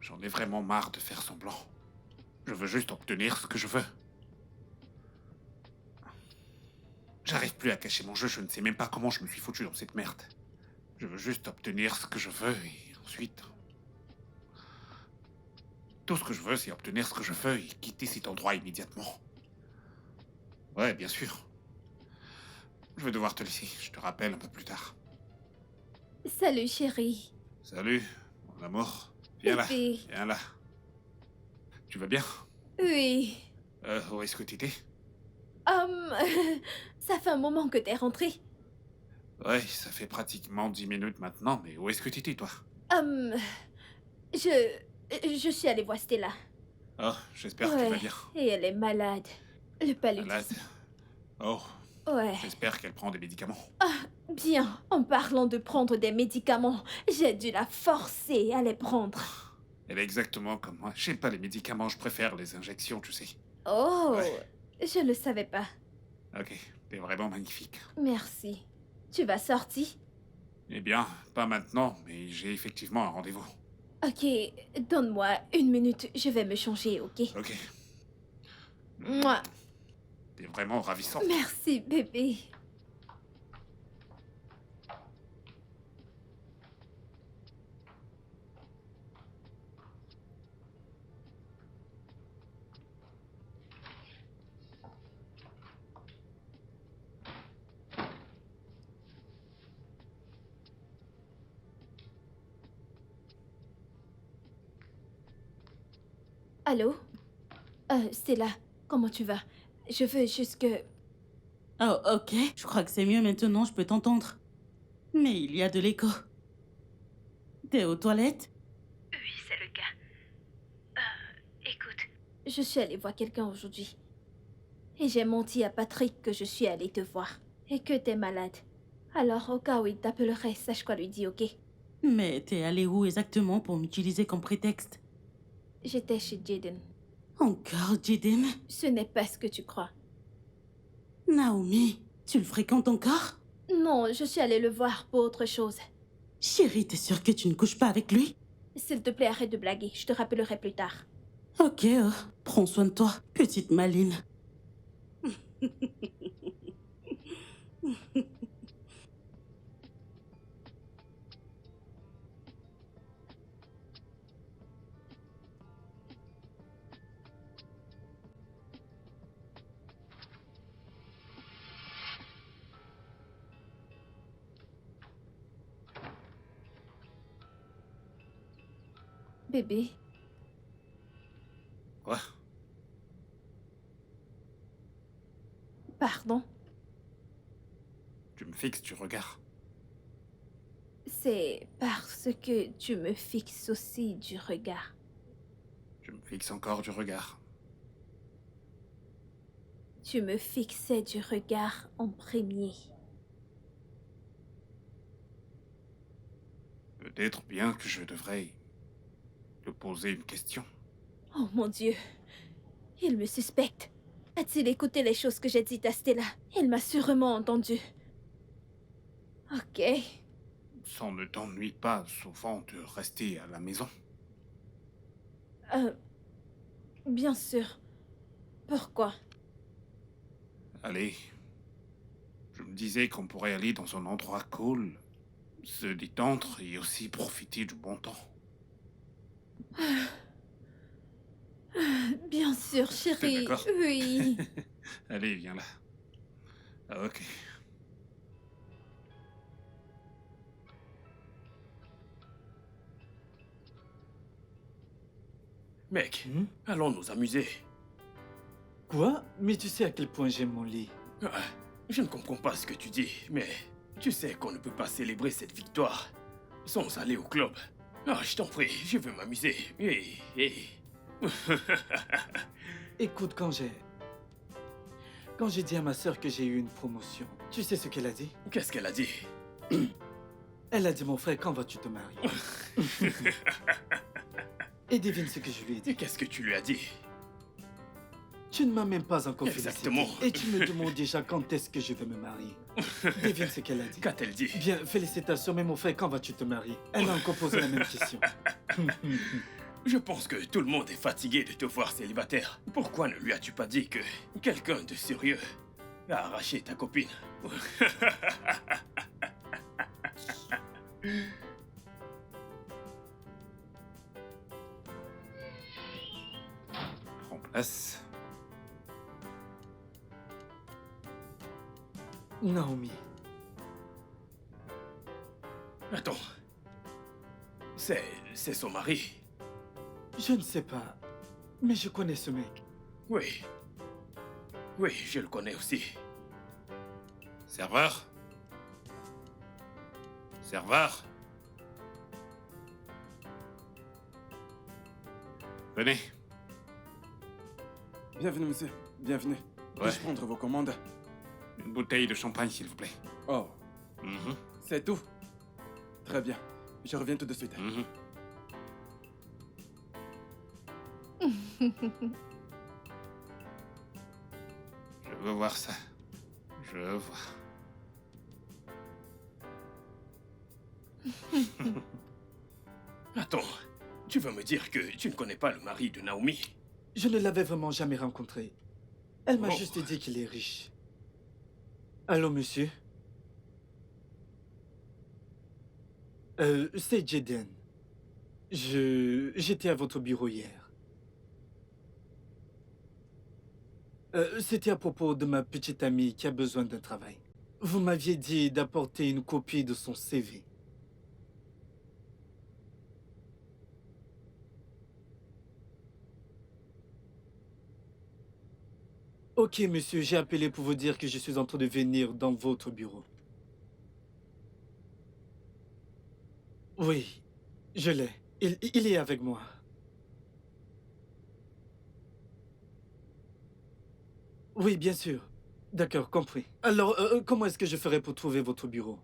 J'en ai vraiment marre de faire semblant. Je veux juste obtenir ce que je veux. J'arrive plus à cacher mon jeu, je ne sais même pas comment je me suis foutu dans cette merde. Je veux juste obtenir ce que je veux et ensuite... Tout ce que je veux, c'est obtenir ce que je veux et quitter cet endroit immédiatement. Ouais, bien sûr. Je vais devoir te laisser. Je te rappelle un peu plus tard. Salut, chérie. Salut, mon amour. Viens là, Bébé. viens là. Tu vas bien? Oui. Où est-ce que tu étais? Hum, ça fait un moment que t'es rentré. Ouais, ça fait pratiquement 10 minutes maintenant, mais où est-ce que tu étais, toi? Hum, je suis allée voir Stella. Oh, j'espère que tu vas bien. Et elle est malade. Le paludisme. Malade? Oh, Ouais. j'espère qu'elle prend des médicaments. Bien, en parlant de prendre des médicaments, j'ai dû la forcer à les prendre. Elle est exactement comme moi. J'aime pas les médicaments, je préfère les injections, tu sais. Oh, Ouais. je ne savais pas. Ok, t'es vraiment magnifique. Merci. Tu vas sortir? Eh bien, pas maintenant, mais j'ai effectivement un rendez-vous. Ok, donne-moi 1 minute, je vais me changer, ok? Ok. Moi. T'es vraiment ravissante. Merci, bébé. Allô? Stella, comment tu vas? Je veux juste que... Oh, ok. Je crois que c'est mieux maintenant, je peux t'entendre. Mais il y a de l'écho. T'es aux toilettes? Oui, c'est le cas. Écoute. Je suis allée voir quelqu'un aujourd'hui. Et j'ai menti à Patrick que je suis allée te voir. Et que t'es malade. Alors, au cas où il t'appellerait, sache quoi lui dire, ok? Mais t'es allé où exactement pour m'utiliser comme prétexte? J'étais chez Jaden. Encore, Jaden? Ce n'est pas ce que tu crois. Naomi, tu le fréquentes encore? Non, je suis allée le voir pour autre chose. Chérie, t'es sûre que tu ne couches pas avec lui? S'il te plaît, arrête de blaguer. Je te rappellerai plus tard. Ok, prends soin de toi, petite maline. Bébé, Quoi? pardon. Tu me fixes du regard. C'est parce que tu me fixes aussi du regard. Tu me fixes encore du regard. Tu me fixais du regard en premier. Peut-être bien que je devrais te poser une question. Oh mon Dieu. Il me suspecte. A-t-il écouté les choses que j'ai dites à Stella? Il m'a sûrement entendu. Ok. Ça ne t'ennuie pas souvent de rester à la maison? Bien sûr. Pourquoi? Allez. Je me disais qu'on pourrait aller dans un endroit cool, se détendre et aussi profiter du bon temps. Bien sûr, chérie. d'accord? Oui. Allez, viens là. Ah, ok. Mec, Hmm? allons nous amuser. Quoi? Mais tu sais à quel point j'aime mon lit. Ah, je ne comprends pas ce que tu dis, mais tu sais qu'on ne peut pas célébrer cette victoire sans aller au club. Ah, je t'en prie, je veux m'amuser. Et... Écoute, quand j'ai dit à ma sœur que j'ai eu une promotion, tu sais ce qu'elle a dit? Qu'est-ce qu'elle a dit? Elle a dit, mon frère, quand vas-tu te marier? Et devine ce que je lui ai Et dit. qu'est-ce que tu lui as dit? Tu ne m'as même pas encore Exactement. félicité. Et tu me demandes déjà quand est-ce que je vais me marier. Devine ce qu'elle a dit. Qu'a-t-elle dit? Bien, félicitations, mais mon frère, quand vas-tu te marier? Elle a encore posé la même question. Je pense que tout le monde est fatigué de te voir célibataire. Pourquoi ne lui as-tu pas dit que quelqu'un de sérieux a arraché ta copine? Prends place. Naomi. Attends. C'est son mari. Je ne sais pas, mais je connais ce mec. Oui. Oui, je le connais aussi. Serveur? Serveur? Venez. Bienvenue, monsieur. Bienvenue. Ouais. Puis-je prendre vos commandes? Une bouteille de champagne, s'il vous plaît. Oh, Mhm, c'est tout? Très bien. Je reviens tout de suite. mhm. Je veux voir ça. Je veux voir. Attends. Tu veux me dire que tu ne connais pas le mari de Naomi? Je ne l'avais vraiment jamais rencontré. Elle m'a Oh. juste dit qu'il est riche. Allô, monsieur? C'est Jaden. J'étais à votre bureau hier. C'était à propos de ma petite amie qui a besoin d'un travail. Vous m'aviez dit d'apporter une copie de son CV. Ok, monsieur, j'ai appelé pour vous dire que je suis en train de venir dans votre bureau. Oui, je l'ai. Il est avec moi. Oui, bien sûr. D'accord, compris. Alors, comment est-ce que je ferai pour trouver votre bureau?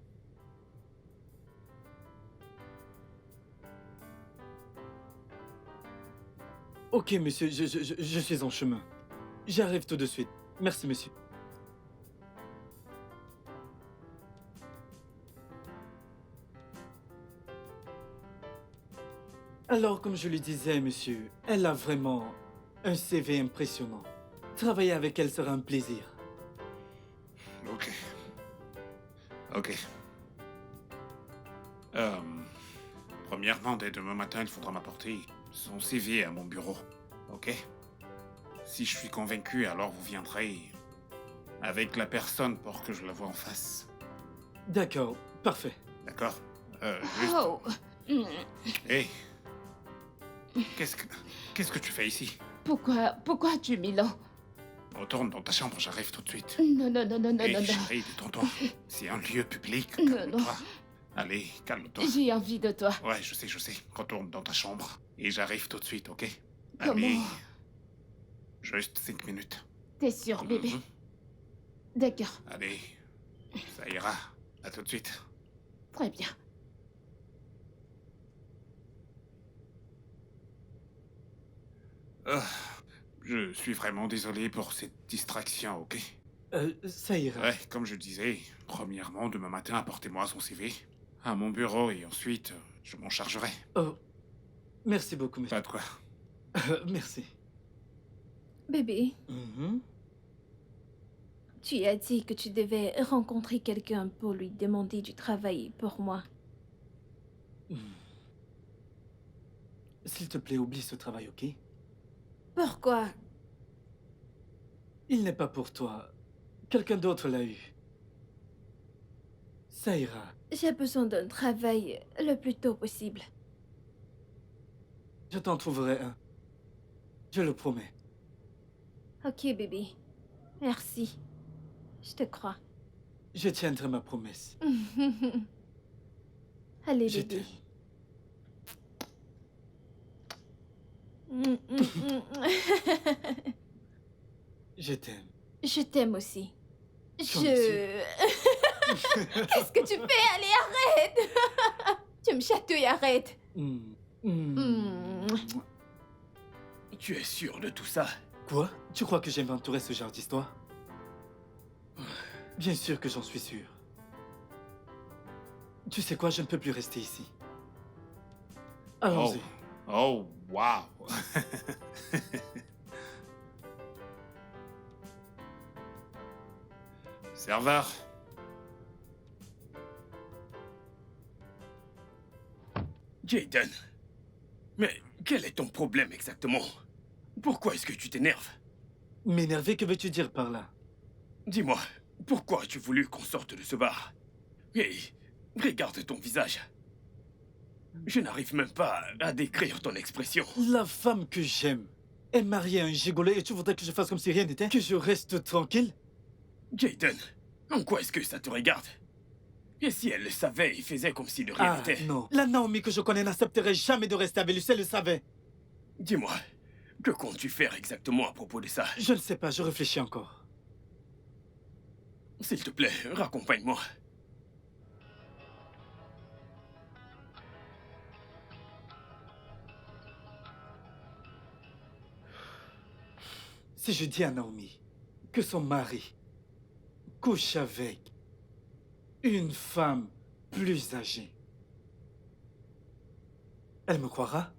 Ok, monsieur, je suis en chemin. J'arrive tout de suite. Merci, monsieur. Alors, comme je le disais, monsieur, elle a vraiment un CV impressionnant. Travailler avec elle sera un plaisir. Ok. Ok. Premièrement, dès demain matin, il faudra m'apporter son CV à mon bureau. Ok? Si je suis convaincu, alors vous viendrez avec la personne pour que je la voie en face. D'accord, parfait. D'accord? Juste... Oh. Hmm. Hey! Qu'est-ce que tu fais ici? Pourquoi tu Milan? Retourne dans ta chambre, j'arrive tout de suite. Non, non, non, non, non, Hey, non, non. chérie, détends-toi. C'est un lieu public, Non, calme-toi. non. Allez, calme-toi. J'ai envie de toi. Ouais, je sais. Retourne dans ta chambre. Et j'arrive tout de suite, ok? Comment? Allez. Juste 5 minutes. T'es sûr, bébé? Mhm. D'accord, Allez. Ça ira. À tout de suite. très bien. Ah, je suis vraiment désolé pour cette distraction, ok? Ça ira. Ouais, comme je disais, premièrement, demain matin, apportez-moi son CV à mon bureau et ensuite, je m'en chargerai. Oh, merci beaucoup, monsieur. Pas de quoi. Merci. Bébé, Mhm. tu as dit que tu devais rencontrer quelqu'un pour lui demander du travail pour moi. S'il te plaît, oublie ce travail, ok? Pourquoi? Il n'est pas pour toi. Quelqu'un d'autre l'a eu. Ça ira. J'ai besoin d'un travail le plus tôt possible. Je t'en trouverai un. Je le promets. Ok, bébé. Merci. Je te crois. Je tiendrai ma promesse. Allez, Je bébé. t'aime. Je t'aime. Je t'aime aussi. J'en Qu'est-ce que tu fais? Allez, arrête! Tu me chatouilles, arrête! Mm. Tu es sûr de tout ça? Quoi? Tu crois que j'inventerais ce genre d'histoire? Bien sûr que j'en suis sûr. Tu sais quoi? Je ne peux plus rester ici. Allons-y. Oh, wow. Serveur. Jaden. Mais quel est ton problème exactement? Pourquoi est-ce que tu t'énerves? M'énerver, que veux-tu dire par là? Dis-moi, Pourquoi as-tu voulu qu'on sorte de ce bar? Et regarde ton visage. Je n'arrive même pas à décrire ton expression. La femme que j'aime est mariée à un gigolo et tu voudrais que je fasse comme si rien n'était? Que je reste tranquille? Jaden, en quoi est-ce que ça te regarde? Et si elle le savait et faisait comme si de rien Ah n'était? non, la Naomi que je connais n'accepterait jamais de rester avec lui, si elle le savait. Dis-moi, que comptes-tu faire exactement à propos de ça? Je ne sais pas, je réfléchis encore. S'il te plaît, raccompagne-moi. Si je dis à Naomi que son mari couche avec une femme plus âgée, elle me croira?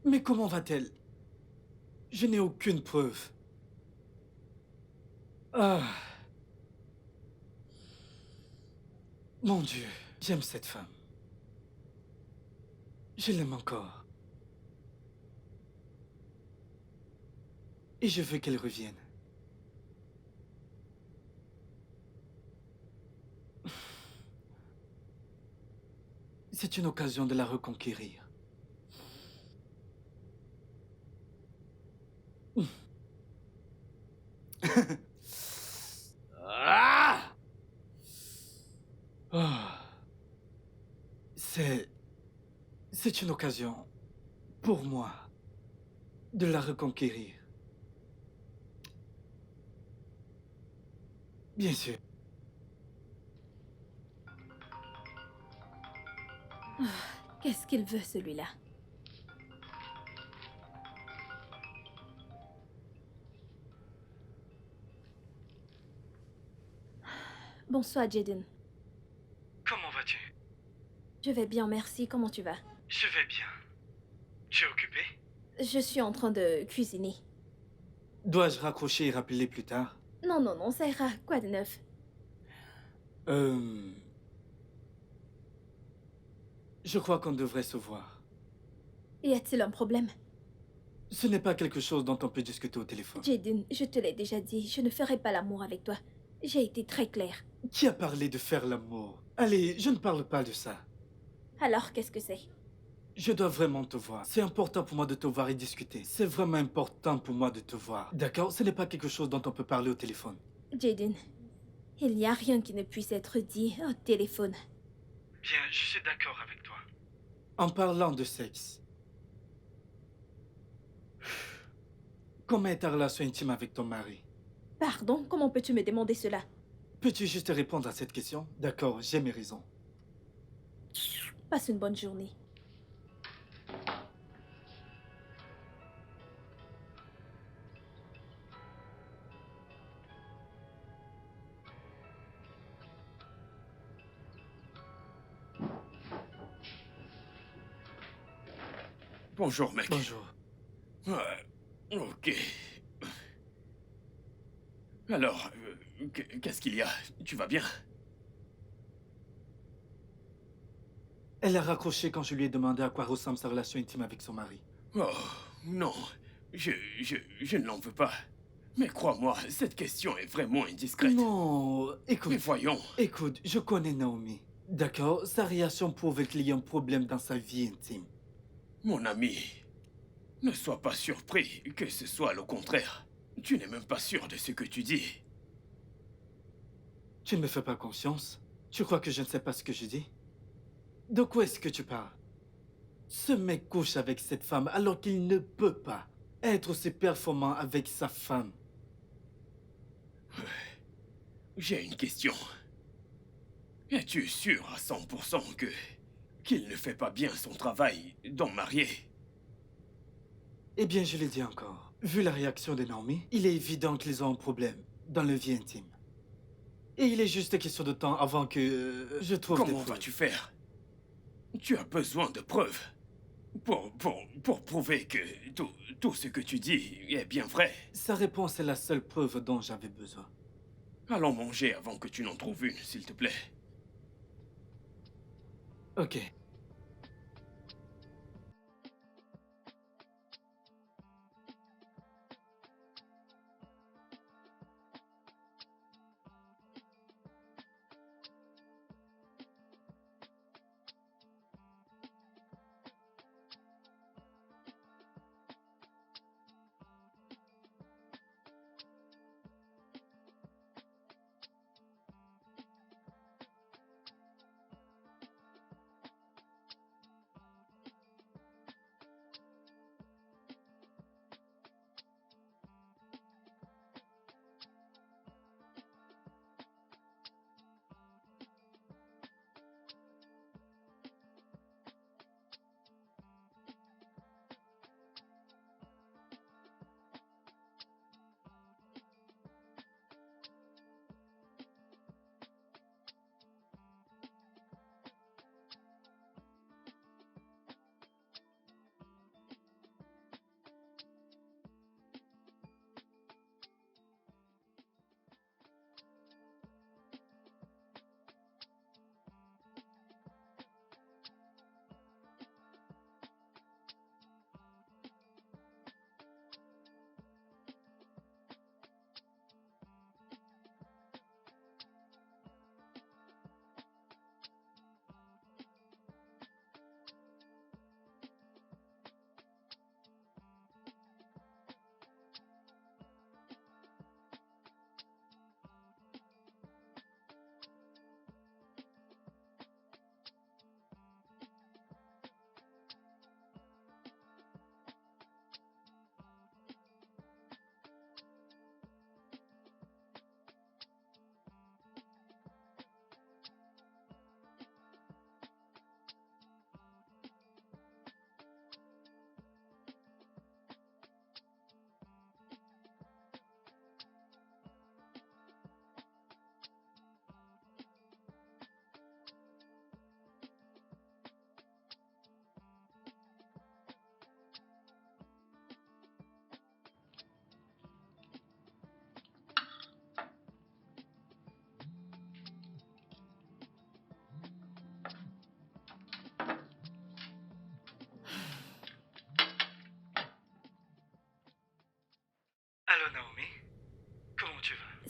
Mais comment va-t-elle? Je n'ai aucune preuve. Ah. Mon Dieu, j'aime cette femme. Je l'aime encore. Et je veux qu'elle revienne. C'est une occasion de la reconquérir. Ah! Ah. C'est une occasion pour moi de la reconquérir. Bien sûr. Qu'est-ce qu'il veut, celui-là? Bonsoir, Jaden. Comment vas-tu? Je vais bien, merci. Comment tu vas? Je vais bien. Tu es occupé? Je suis en train de cuisiner. Dois-je raccrocher et rappeler plus tard? Non, non, non, ça ira. Quoi de neuf? Je crois qu'on devrait se voir. Y a-t-il un problème? Ce n'est pas quelque chose dont on peut discuter au téléphone. Jaden, je te l'ai déjà dit, je ne ferai pas l'amour avec toi. J'ai été très claire. Qui a parlé de faire l'amour? Allez, je ne parle pas de ça. Alors, qu'est-ce que c'est? Je dois vraiment te voir. C'est important pour moi de te voir et discuter. C'est vraiment important pour moi de te voir. D'accord? Ce n'est pas quelque chose dont on peut parler au téléphone. Jaden, il n'y a rien qui ne puisse être dit au téléphone. Bien, je suis d'accord avec toi. En parlant de sexe, comment est ta relation intime avec ton mari? Pardon, comment peux-tu me demander cela? Peux-tu juste répondre à cette question? D'accord, j'ai mes raisons. Passe une bonne journée. Bonjour, mec. Bonjour. Ok. Alors, qu'est-ce qu'il y a? Tu vas bien? Elle a raccroché quand je lui ai demandé à quoi ressemble sa relation intime avec son mari. Oh, non. Je ne l'en veux pas. Mais crois-moi, cette question est vraiment indiscrète. Non, écoute. Mais voyons. Écoute, je connais Naomi. D'accord? Sa réaction prouve qu'il y a un problème dans sa vie intime. Mon ami, ne sois pas surpris que ce soit le contraire. Tu n'es même pas sûr de ce que tu dis. Tu ne me fais pas confiance? Tu crois que je ne sais pas ce que je dis? De quoi est-ce que tu parles? Ce mec couche avec cette femme alors qu'il ne peut pas être aussi performant avec sa femme. J'ai une question. Es-tu sûr à 100% qu'il ne fait pas bien son travail d'homme marié? Eh bien, je l'ai dit encore. Vu la réaction de Naomi, il est évident qu'ils ont un problème dans le vie intime. Et il est juste question de temps avant que je trouve des Comment preuves. vas-tu faire? Tu as besoin de preuves pour prouver que tout ce que tu dis est bien vrai. Sa réponse est la seule preuve dont j'avais besoin. Allons manger avant que tu n'en trouves une, s'il te plaît. Ok.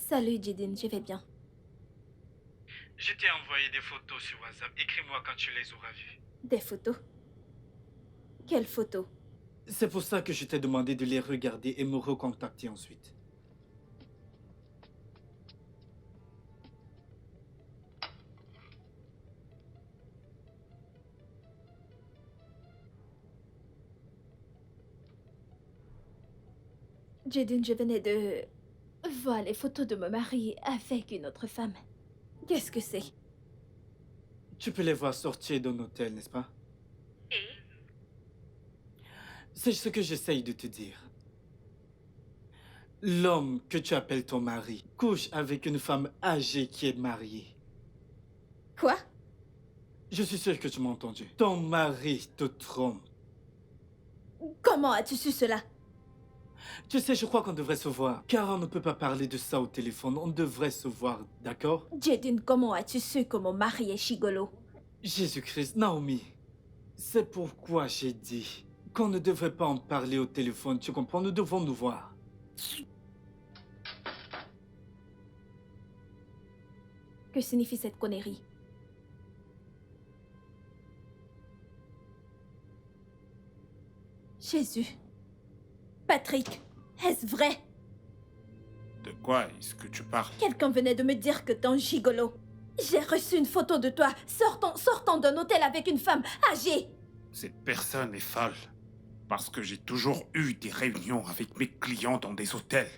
Salut Jidin, je vais bien. Je t'ai envoyé des photos sur WhatsApp. Écris-moi quand tu les auras vues. Des photos? Quelles photos? C'est pour ça que je t'ai demandé de les regarder et me recontacter ensuite. Jidin, je venais de voir les photos de mon mari avec une autre femme. Qu'est-ce que c'est? Tu peux les voir sortir d'un hôtel, n'est-ce pas? C'est ce que j'essaye de te dire. L'homme que tu appelles ton mari couche avec une femme âgée qui est mariée. Quoi? Je suis sûr que tu m'as entendu. Ton mari te trompe. Comment as-tu su cela? Tu sais, je crois qu'on devrait se voir. Car on ne peut pas parler de ça au téléphone. On devrait se voir, d'accord? Jidin, comment as-tu su que mon mari est gigolo? Jésus-Christ, Naomi. C'est pourquoi j'ai dit qu'on ne devrait pas en parler au téléphone. Tu comprends? Nous devons nous voir. Que signifie cette connerie? Jésus. Patrick, est-ce vrai? De quoi est-ce que tu parles? Quelqu'un venait de me dire que t'es un gigolo. J'ai reçu une photo de toi sortant d'un hôtel avec une femme âgée. Cette personne est folle. Parce que j'ai toujours eu des réunions avec mes clients dans des hôtels.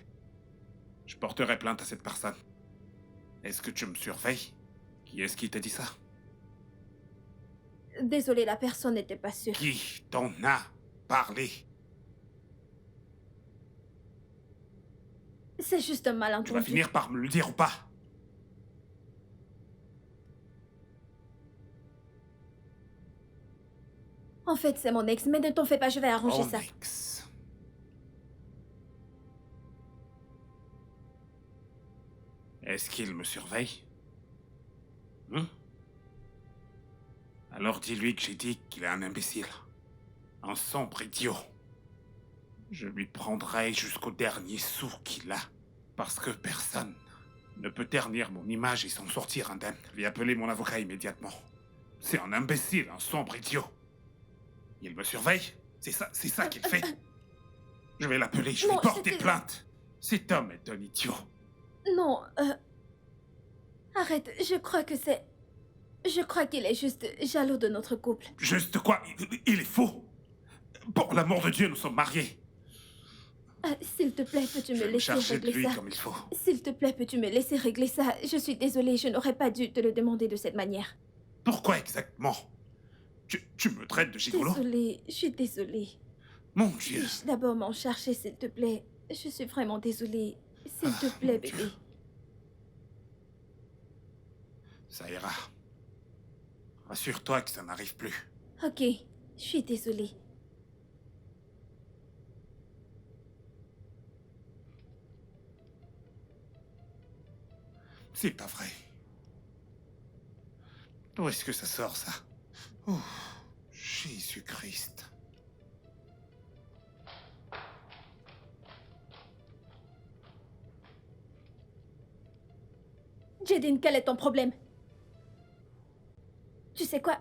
Je porterai plainte à cette personne. Est-ce que tu me surveilles? Qui est-ce qui t'a dit ça? Désolée, la personne n'était pas sûre. Qui t'en a parlé? C'est juste un Tu malentendu. vas finir par me le dire ou pas? En fait, c'est mon ex, mais ne t'en fais pas, je vais arranger Mon ça. ex. Est-ce qu'il me surveille? Alors dis-lui que j'ai dit qu'il est un imbécile. Un sombre idiot. Je lui prendrai jusqu'au dernier sou qu'il a. Parce que personne ne peut ternir mon image et s'en sortir indemne. Je vais appeler mon avocat immédiatement. C'est un imbécile, un sombre idiot. Il me surveille? C'est ça qu'il fait? Je vais l'appeler, je vais Non, porter c'était- plainte. Cet homme est un idiot. Non, arrête, je crois que c'est... Je crois qu'il est juste jaloux de notre couple. Juste quoi? Il est faux. Pour l'amour de Dieu, nous sommes mariés. S'il te plaît, peux-tu Je me vais me laisser charger de régler lui ça? comme il faut. S'il te plaît, peux-tu me laisser régler ça? Je suis désolée, je n'aurais pas dû te le demander de cette manière. Pourquoi exactement? Tu me traites de gigolo? Désolée, je suis désolée. Mon Dieu. Puis-je d'abord m'en chercher, s'il te plaît? Je suis vraiment désolée. S'il te plaît, mon Dieu. bébé. Ça ira. Rassure-toi que ça n'arrive plus. Ok, je suis désolée. C'est pas vrai. D'où est-ce que ça sort, ça? Oh, Jésus-Christ. Jadine, quel est ton problème? Tu sais quoi?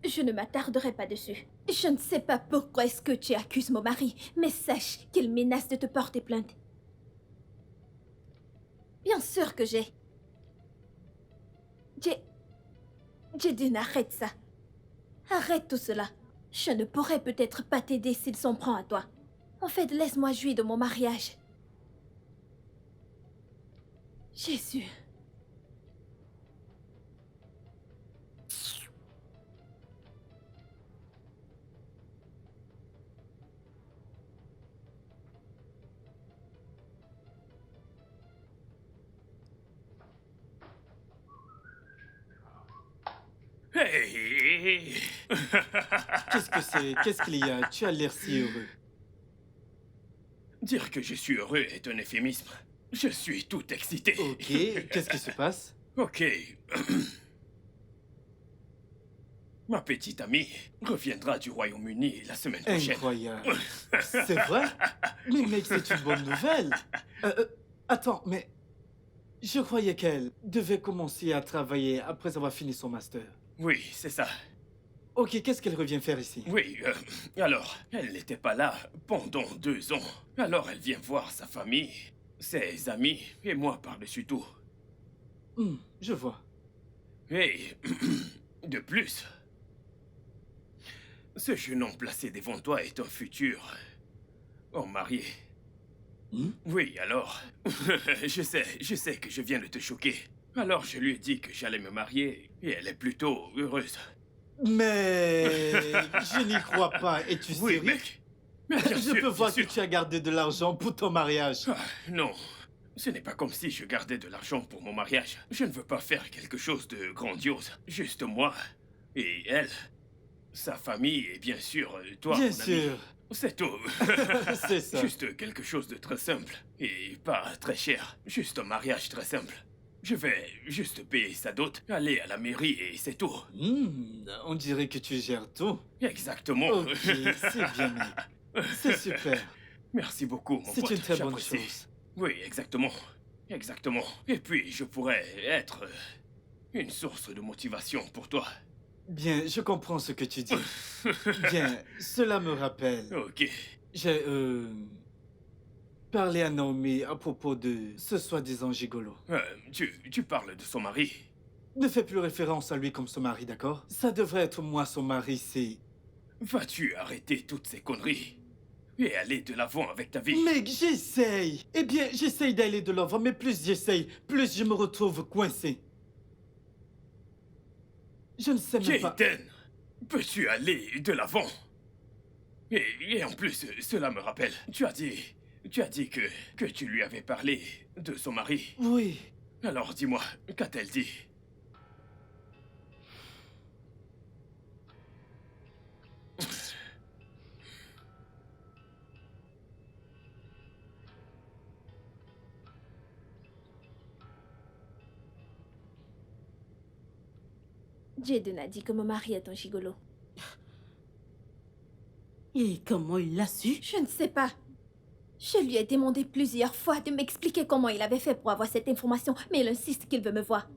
Je ne m'attarderai pas dessus. Je ne sais pas pourquoi est-ce que tu accuses mon mari, mais sache qu'il menace de te porter plainte. Bien sûr que j'ai. Jadine, arrête ça. Arrête tout cela. Je ne pourrais peut-être pas t'aider s'il s'en prend à toi. En fait, laisse-moi jouir de mon mariage. Jésus. Hey! Qu'est-ce que c'est? Qu'est-ce qu'il y a? Tu as l'air si heureux. Dire que je suis heureux est un euphémisme. Je suis tout excité. Ok, qu'est-ce qui se passe? Ok. Ma petite amie reviendra du Royaume-Uni la semaine prochaine. Incroyable. C'est vrai? Mais mec, c'est une bonne nouvelle. Attends, mais Je croyais qu'elle devait commencer à travailler après avoir fini son master. Oui, c'est ça. Ok, qu'est-ce qu'elle revient faire ici? Oui, alors, elle n'était pas là pendant 2 ans. Alors elle vient voir sa famille, ses amis et moi par-dessus tout. Je vois. Et de plus, ce jeune homme placé devant toi est un futur homme marié. Oui, alors, je sais que je viens de te choquer. Alors je lui ai dit que j'allais me marier et elle est plutôt heureuse. Mais je n'y crois pas. Es-tu Oui, sérieux? mec. Mais bien Je sûr, peux bien voir que sûr. tu as gardé de l'argent pour ton mariage. Ah, non, ce n'est pas comme si je gardais de l'argent pour mon mariage. Je ne veux pas faire quelque chose de grandiose. Juste moi et elle, sa famille et bien sûr toi, Bien mon sûr. ami. C'est tout. C'est ça. Juste quelque chose de très simple et pas très cher. Juste un mariage très simple. Je vais juste payer sa dot, aller à la mairie et c'est tout. On dirait que tu gères tout. Exactement. Ok, c'est bien, mec. C'est super. Merci beaucoup, mon C'est pote. une très bonne J'apprécie. chose. Oui, exactement. Exactement. Et puis, je pourrais être une source de motivation pour toi. Bien, je comprends ce que tu dis. Bien, cela me rappelle. Ok. J'ai parlé à Naomi à propos de ce soi-disant gigolo. Tu parles de son mari. Ne fais plus référence à lui comme son mari, d'accord? Ça devrait être moi son mari, c'est... Vas-tu arrêter toutes ces conneries et aller de l'avant avec ta vie? Mec, j'essaye. Eh bien, j'essaye d'aller de l'avant, mais plus j'essaye, plus je me retrouve coincé. Je ne sais même pas... Jaden, peux-tu aller de l'avant? Et en plus, cela me rappelle, tu as dit que tu lui avais parlé de son mari. Oui. Alors dis-moi, qu'a-t-elle dit? Jaden a dit que mon mari est un gigolo. Et comment il l'a su? Je ne sais pas. Je lui ai demandé plusieurs fois de m'expliquer comment il avait fait pour avoir cette information, mais il insiste qu'il veut me voir.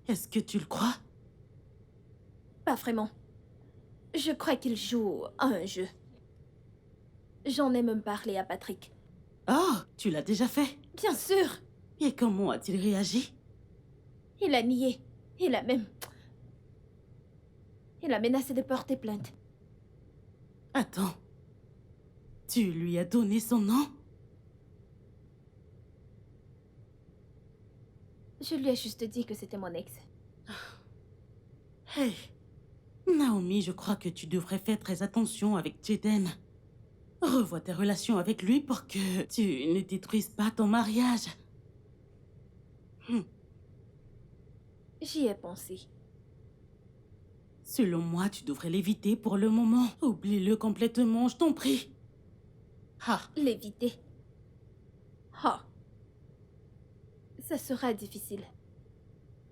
Est-ce que tu le crois? Pas vraiment. Je crois qu'il joue à un jeu. J'en ai même parlé à Patrick. Oh, tu l'as déjà fait? Bien sûr, Et comment a-t-il réagi? il a nié. Il a même... Il a menacé de porter plainte. Attends. Tu lui as donné son nom? Je lui ai juste dit que c'était mon ex. Hey. Naomi, je crois que tu devrais faire très attention avec Jaden. Revois tes relations avec lui pour que tu ne détruises pas ton mariage. J'y ai pensé. Selon moi, tu devrais l'éviter pour le moment. Oublie-le complètement, je t'en prie. Ah, L'éviter. Oh. Ça sera difficile.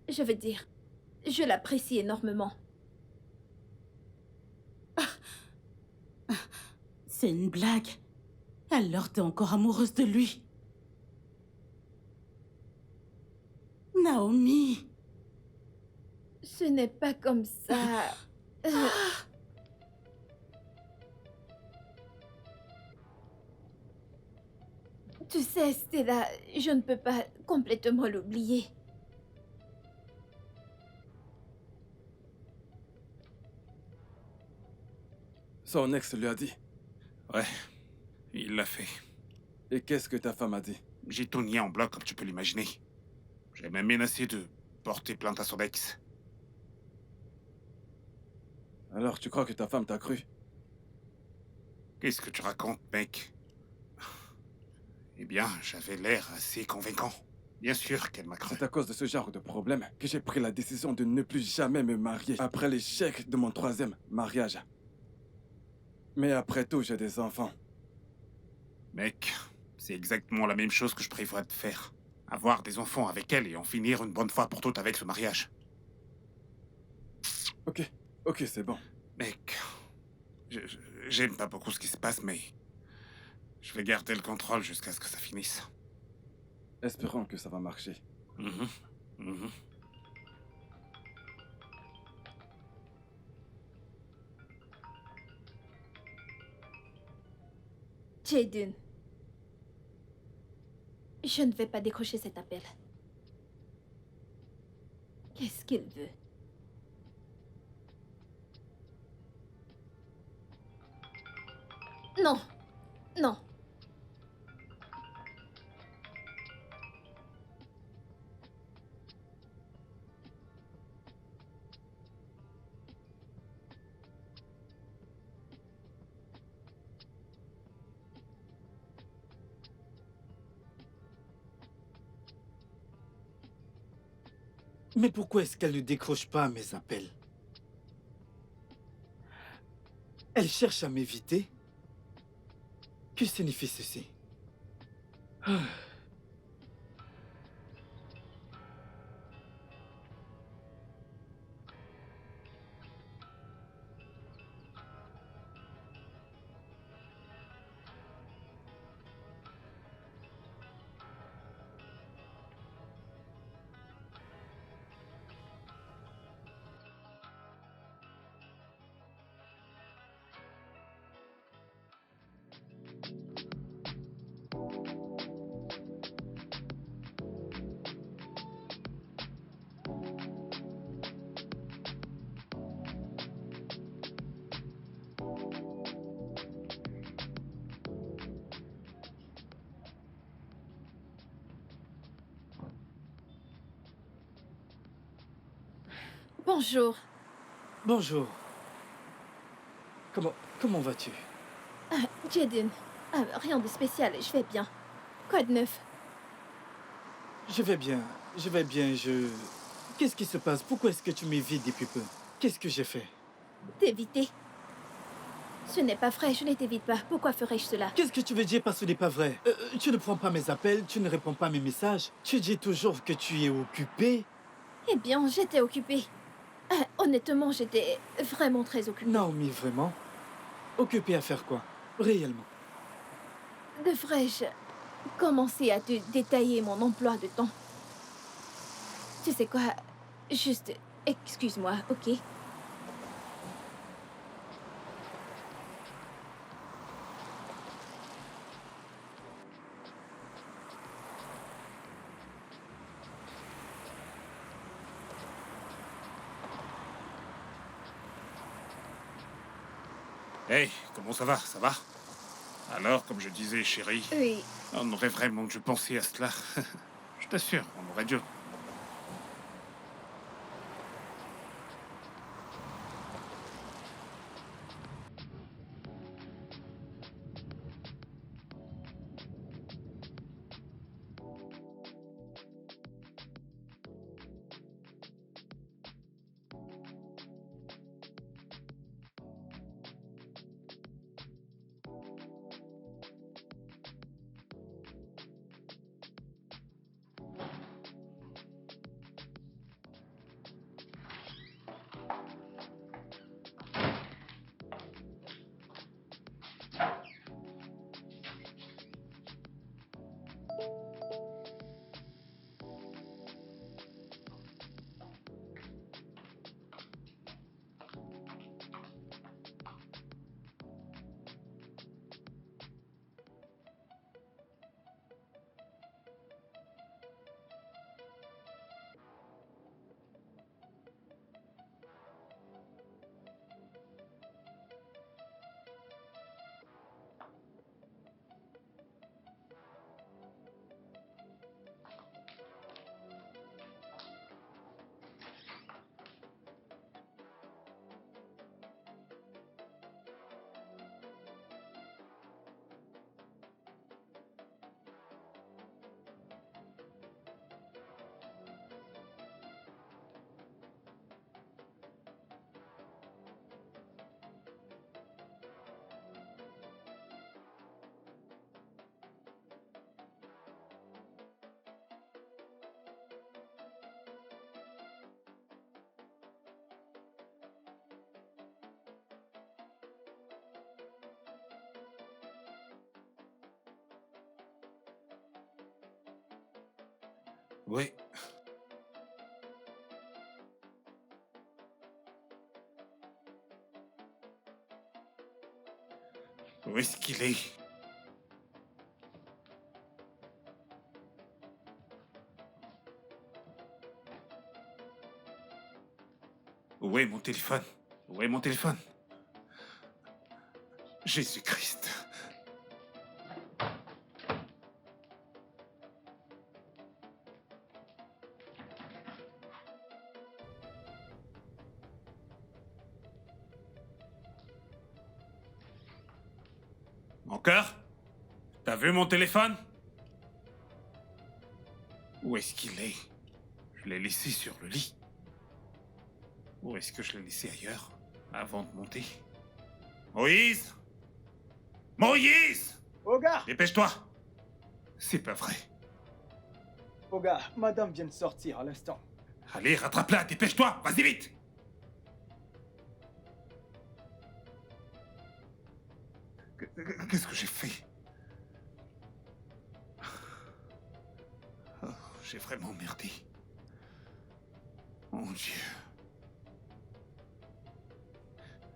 Je veux dire, je l'apprécie énormément. c'est une blague. Alors t'es encore amoureuse de lui. Naomi. Ce n'est pas comme ça. Tu sais, Stella, je ne peux pas complètement l'oublier. Son ex lui a dit. Ouais, il l'a fait. Et qu'est-ce que ta femme a dit? J'ai tout nié en bloc, comme tu peux l'imaginer. J'ai même menacé de porter plainte à son ex. Alors tu crois que ta femme t'a cru? Qu'est-ce que tu racontes, mec? Eh bien, j'avais l'air assez convaincant. Bien sûr qu'elle m'a cru. C'est à cause de ce genre de problème que j'ai pris la décision de ne plus jamais me marier après l'échec de mon 3e mariage. Mais après tout, j'ai des enfants. Mec, c'est exactement la même chose que je prévois de faire. Avoir des enfants avec elle et en finir une bonne fois pour toutes avec ce mariage. Ok, c'est bon. Mec, j'aime pas beaucoup ce qui se passe, mais Je vais garder le contrôle jusqu'à ce que ça finisse. Espérons que ça va marcher. Mhm. Mhm. Jaden, je ne vais pas décrocher cet appel. Qu'est-ce qu'il veut? Non, non. Mais pourquoi est-ce qu'elle ne décroche pas mes appels? Elle cherche à m'éviter? Que signifie ceci? Ah. Bonjour. Bonjour. Comment vas-tu? Jaden. Rien de spécial, je vais bien. Quoi de neuf? Je vais bien, Qu'est-ce qui se passe? Pourquoi est-ce que tu m'évites depuis peu? Qu'est-ce que j'ai fait? T'éviter? Ce n'est pas vrai, je ne t'évite pas. Pourquoi ferais-je cela? Qu'est-ce que tu veux dire par ce n'est pas vrai? Tu ne prends pas mes appels, tu ne réponds pas à mes messages. Tu dis toujours que tu es occupé. Eh bien, j'étais occupée. Honnêtement, j'étais vraiment très occupée. Naomi, vraiment? Occupé à faire quoi? Réellement? Devrais-je commencer à te détailler mon emploi de temps? Tu sais quoi? Juste, excuse-moi, ok? Hey, comment ça va? Ça va? Alors, comme je disais, chérie, Oui. on aurait vraiment dû penser à cela. Je t'assure, on aurait dû. Oui. Où est-ce qu'il est? Où est mon téléphone? Où est mon téléphone? Jésus-Christ. Encore? T'as vu mon téléphone? Où est-ce qu'il est? Je l'ai laissé sur le lit. Où est-ce que je l'ai laissé ailleurs, avant de monter? Moïse! Moïse! Oga! Dépêche-toi! C'est pas vrai. Oga, madame vient de sortir à l'instant. Allez, rattrape-la, dépêche-toi! Vas-y vite! Qu'est-ce que j'ai fait? Oh, j'ai vraiment merdé. Mon Dieu.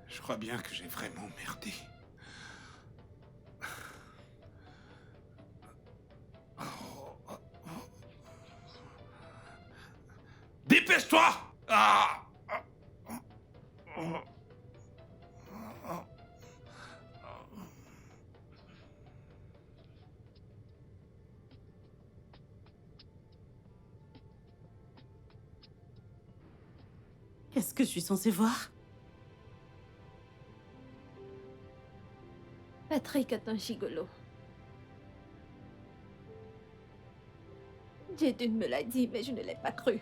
Je crois bien que j'ai vraiment merdé. Dépêche-toi! Ah! Qu'est-ce que je suis censée voir? Patrick est un gigolo. Jaden me l'a dit, mais je ne l'ai pas cru.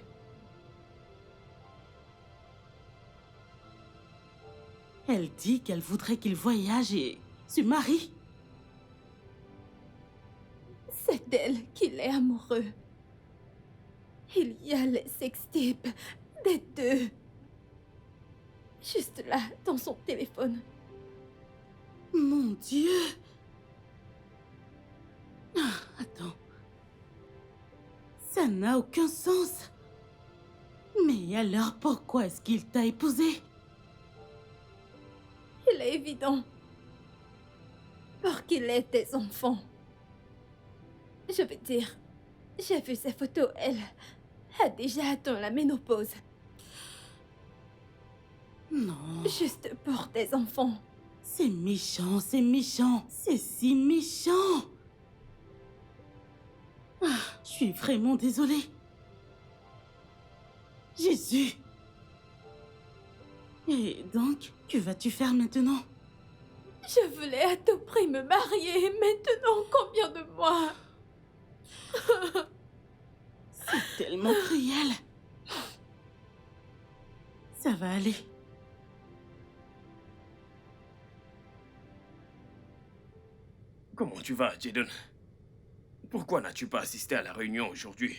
Elle dit qu'elle voudrait qu'il voyage et se marie. C'est d'elle qu'il est amoureux. Il y a les sextapes des deux. Juste là, dans son téléphone. Mon Dieu! Ah, attends. Ça n'a aucun sens. Mais alors pourquoi est-ce qu'il t'a épousée? Il est évident. Pour qu'il ait des enfants. Je veux dire, j'ai vu ses photos, elle a déjà atteint la ménopause. Non. Juste pour des enfants. C'est méchant, c'est méchant. C'est si méchant. Ah, je suis vraiment désolée. Jésus. Et donc, que vas-tu faire maintenant? Je voulais à tout prix me marier. Maintenant, combien de mois? C'est tellement cruel. Ça va aller. Comment tu vas, Jaden? Pourquoi n'as-tu pas assisté à la réunion aujourd'hui?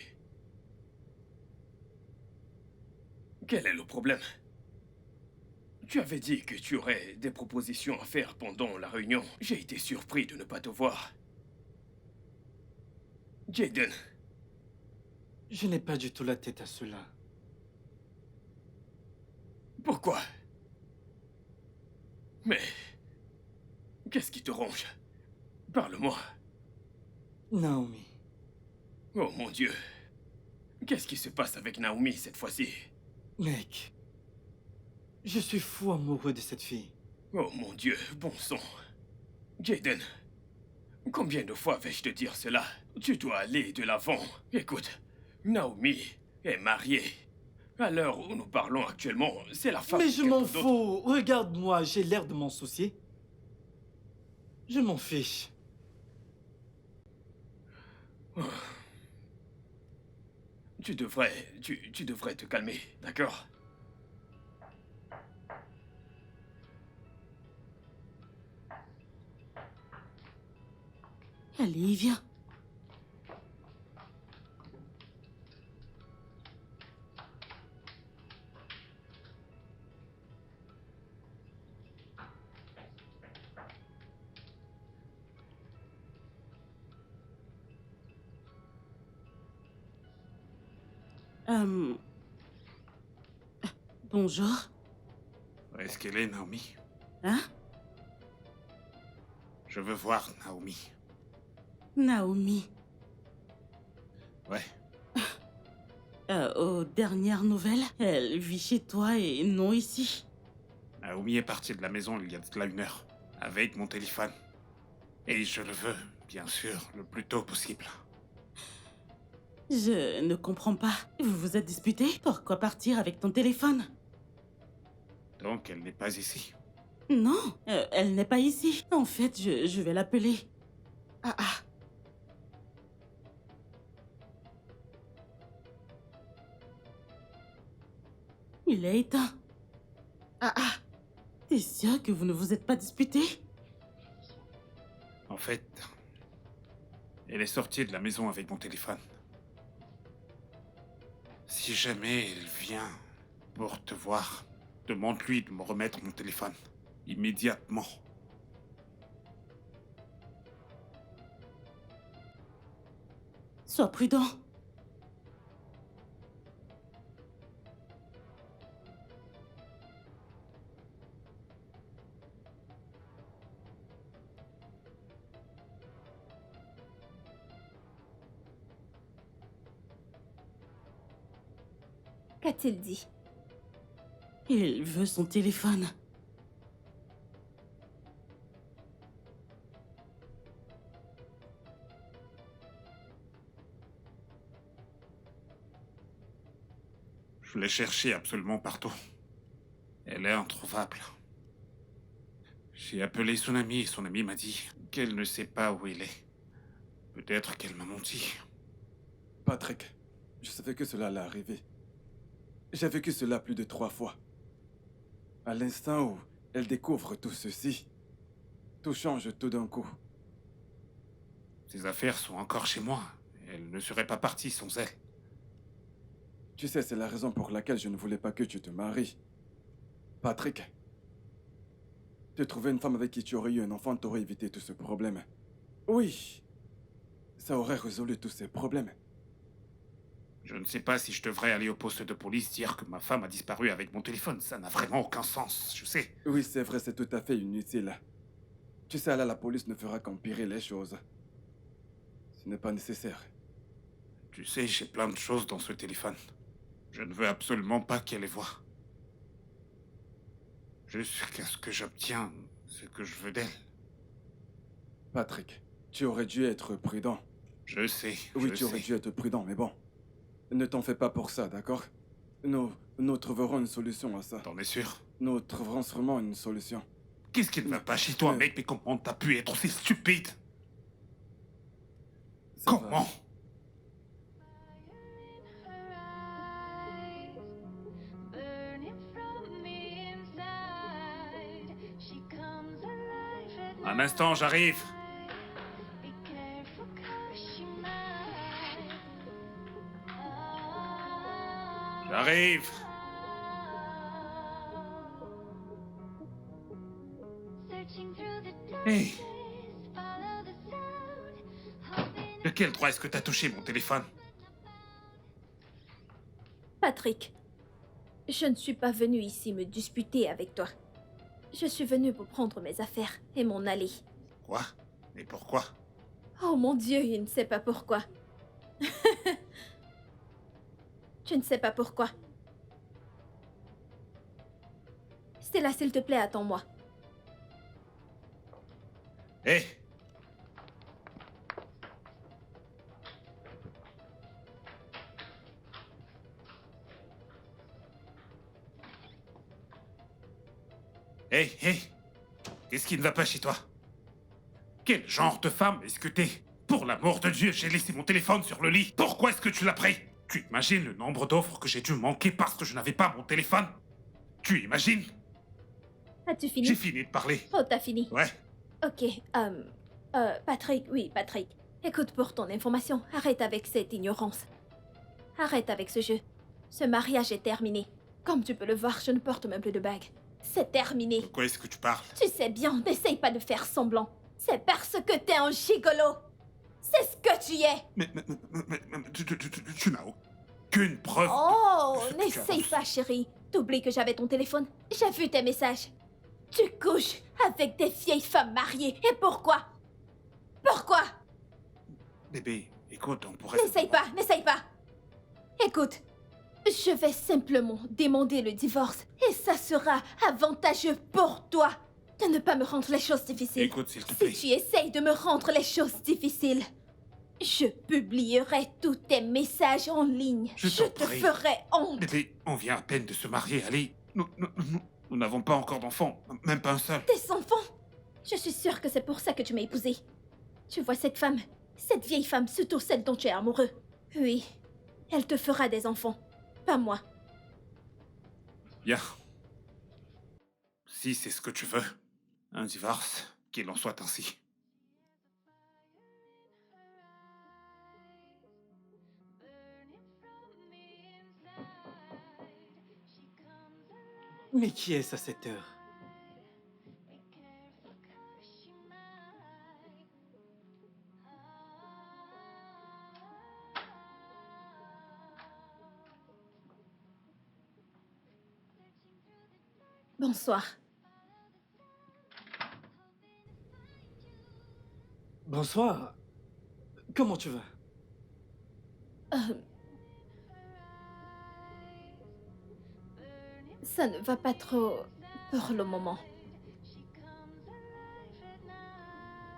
Quel est le problème? Tu avais dit que tu aurais des propositions à faire pendant la réunion. J'ai été surpris de ne pas te voir. Jaden, Je n'ai pas du tout la tête à cela. pourquoi? Mais... qu'est-ce qui te ronge? Parle-moi. Naomi, Oh mon Dieu. Qu'est-ce qui se passe avec Naomi cette fois-ci? mec, je suis fou amoureux de cette fille. Oh mon Dieu, bon sang. Jaden, combien de fois vais-je te dire cela? Tu dois aller de l'avant. Écoute, Naomi est mariée. À l'heure où nous parlons actuellement, c'est la femme Mais de je m'en quelqu'un d'autre. fous. Regarde-moi, j'ai l'air de m'en soucier. Je m'en fiche. Tu devrais te calmer, d'accord? Allez, viens. Euh... Bonjour. Est-ce qu'elle est, Naomi? Hein? Je veux voir Naomi. Naomi. Ouais. Aux dernières nouvelles, elle vit chez toi et non ici. Naomi est partie de la maison il y a de cela 1 heure, avec mon téléphone. Et je le veux, bien sûr, le plus tôt possible. Je ne comprends pas. Vous vous êtes disputé? Pourquoi partir avec ton téléphone? Donc elle n'est pas ici. Non, elle n'est pas ici. En fait, je vais l'appeler. Ah ah. Il est éteint. Ah ah. T'es sûr que vous ne vous êtes pas disputé? En fait, elle est sortie de la maison avec mon téléphone. Si jamais elle vient pour te voir, demande-lui de me remettre mon téléphone. Immédiatement. Sois prudent. Qu'a-t-il dit? Il veut son téléphone. Je l'ai cherchée absolument partout. Elle est introuvable. J'ai appelé son amie et son amie m'a dit qu'elle ne sait pas où elle est. Peut-être qu'elle m'a menti. Patrick, je savais que cela allait arriver. J'ai vécu cela plus de 3 fois. À l'instant où elle découvre tout ceci, tout change tout d'un coup. Ses affaires sont encore chez moi. Elle ne serait pas partie sans elle. Tu sais, c'est la raison pour laquelle je ne voulais pas que tu te maries. Patrick, te trouver une femme avec qui tu aurais eu un enfant t'aurait évité tout ce problème. Oui, ça aurait résolu tous ces problèmes. Je ne sais pas si je devrais aller au poste de police dire que ma femme a disparu avec mon téléphone. Ça n'a vraiment aucun sens, je sais. Oui, c'est vrai, c'est tout à fait inutile. Tu sais, là, la police ne fera qu'empirer les choses. Ce n'est pas nécessaire. Tu sais, j'ai plein de choses dans ce téléphone. Je ne veux absolument pas qu'elle les voie. Jusqu'à ce que j'obtienne ce que je veux d'elle. Patrick, tu aurais dû être prudent. Je sais, Oui, je tu aurais sais. dû être prudent, mais bon. Ne t'en fais pas pour ça, d'accord? Nous trouverons une solution à ça. T'en es sûr? Nous trouverons sûrement une solution. Qu'est-ce qui ne va pas chez toi, Mais- mec? Mais comment t'as pu être aussi stupide? Ça va. Comment? Burning from the inside, she comes alive at Un instant, j'arrive. night. Be careful 'cause she might. J'arrive. Searching through the Hey, darkness, follow the sound, hoping de quel droit est-ce que t'as touché mon téléphone? Patrick, je ne suis pas venue ici me disputer avec toi. Je suis venue pour prendre mes affaires et m'en aller. Quoi? Mais pourquoi? Oh mon Dieu, il ne sait pas pourquoi. Tu ne sais pas pourquoi. Stella, s'il te plaît, attends-moi. Hé! Hé, hé! Qu'est-ce qui ne va pas chez toi? Quel genre de femme est-ce que t'es? Pour l'amour de Dieu, j'ai laissé mon téléphone sur le lit. Pourquoi est-ce que tu l'as pris? Tu imagines le nombre d'offres que j'ai dû manquer parce que je n'avais pas mon téléphone? Tu imagines? As-tu fini? J'ai fini de parler. Oh, t'as fini. Ouais. Ok, Patrick, oui, Patrick. Écoute, pour ton information, arrête avec cette ignorance. Arrête avec ce jeu. Ce mariage est terminé. Comme tu peux le voir, je ne porte même plus de bague. C'est terminé. De quoi est-ce que tu parles? Tu sais bien, n'essaye pas de faire semblant. C'est parce que t'es un gigolo. C'est ce que tu es. Mais tu n'as aucune preuve. Oh, de ce que tu n'essaye avances. pas, chérie. T'oublies que j'avais ton téléphone. J'ai vu tes messages. Tu couches avec des vieilles femmes mariées. Et pourquoi? Pourquoi? Bébé, écoute, on pourrait... N'essaye pas, n'essaye pas. Écoute, je vais simplement demander le divorce. Et ça sera avantageux pour toi de ne pas me rendre les choses difficiles. Écoute, s'il te plaît. Si tu essayes de me rendre les choses difficiles, je publierai tous tes messages en ligne. Je Je t'en te prie. ferai honte. Bébé, on vient à peine de se marier, allez. Nous n'avons pas encore d'enfants, même pas un seul. Tes enfants? Je suis sûre que c'est pour ça que tu m'as épousée. Tu vois cette femme, cette vieille femme, surtout celle dont tu es amoureux. Oui, elle te fera des enfants, pas moi. Bien. Si c'est ce que tu veux, un divorce, qu'il en soit ainsi. Mais qui est-ce à cette heure? Bonsoir. Bonsoir. Comment tu vas? Ça ne va pas trop pour le moment.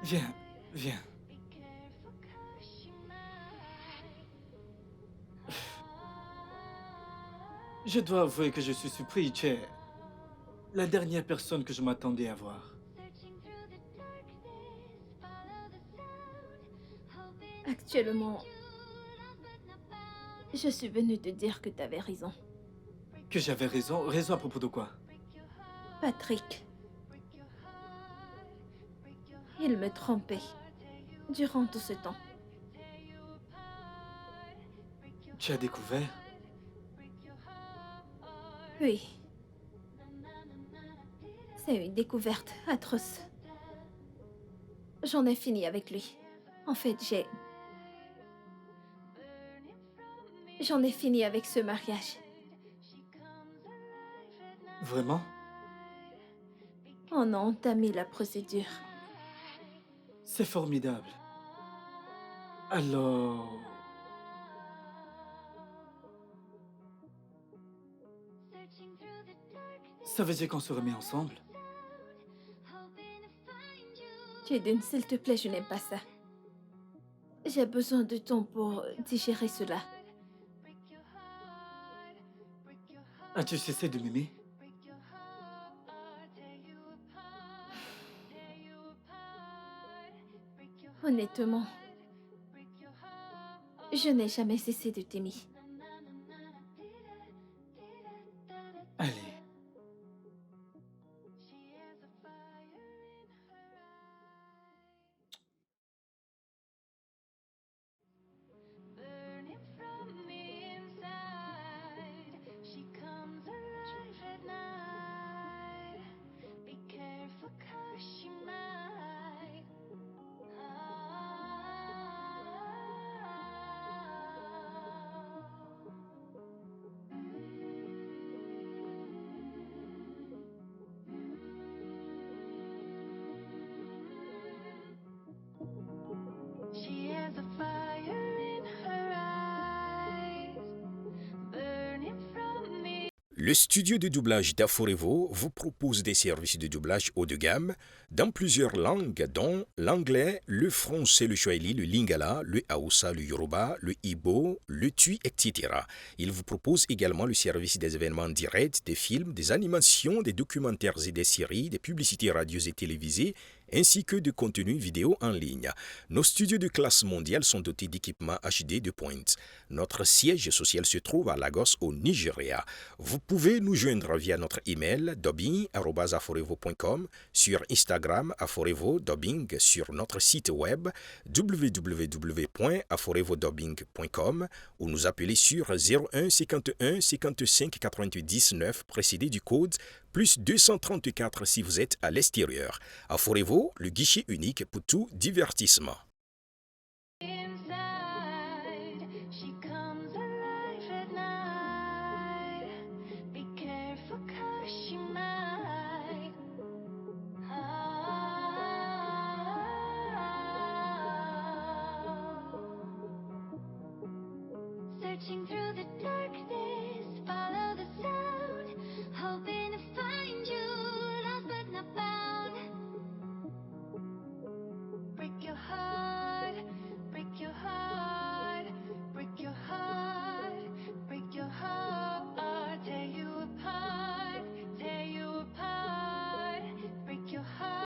Viens, viens. Je dois avouer que je suis surpris, tu es la dernière personne que je m'attendais à voir. Actuellement, je suis venue te dire que tu avais raison. Que j'avais raison? Raison à propos de quoi? Patrick. Il me trompait durant tout ce temps. Tu as découvert? Oui. C'est une découverte atroce. J'en ai fini avec lui. En fait, J'en ai fini avec ce mariage. Vraiment? On a entamé la procédure. C'est formidable. Alors... Ça veut dire qu'on se remet ensemble? Jaden, s'il te plaît, je n'aime pas ça. J'ai besoin de temps pour digérer cela. As-tu cessé de m'aimer? Honnêtement, je n'ai jamais cessé de t'aimer. Allez. She has a fire in her eyes, burning from me. Le studio de doublage d'Aforevo vous propose des services de doublage haut de gamme dans plusieurs langues, dont l'anglais, le français, le swahili, le lingala, le hausa, le yoruba, le igbo, le tui, etc. Il vous propose également le service des événements directs, des films, des animations, des documentaires et des séries, des publicités radio et télévisées, ainsi que de contenus vidéo en ligne. Nos studios de classe mondiale sont dotés d'équipements HD de pointe. Notre siège social se trouve à Lagos, au Nigeria. Vous pouvez nous joindre via notre email dubbing@aforevo.com, sur Instagram Aforevo Dubbing, sur notre site web www.aforevodubbing.com ou nous appeler sur 01 51 55 90 9 précédé du code plus 234 si vous êtes à l'extérieur. Aforevo, le guichet unique pour tout divertissement. Inside, she comes alive at searching through the darkness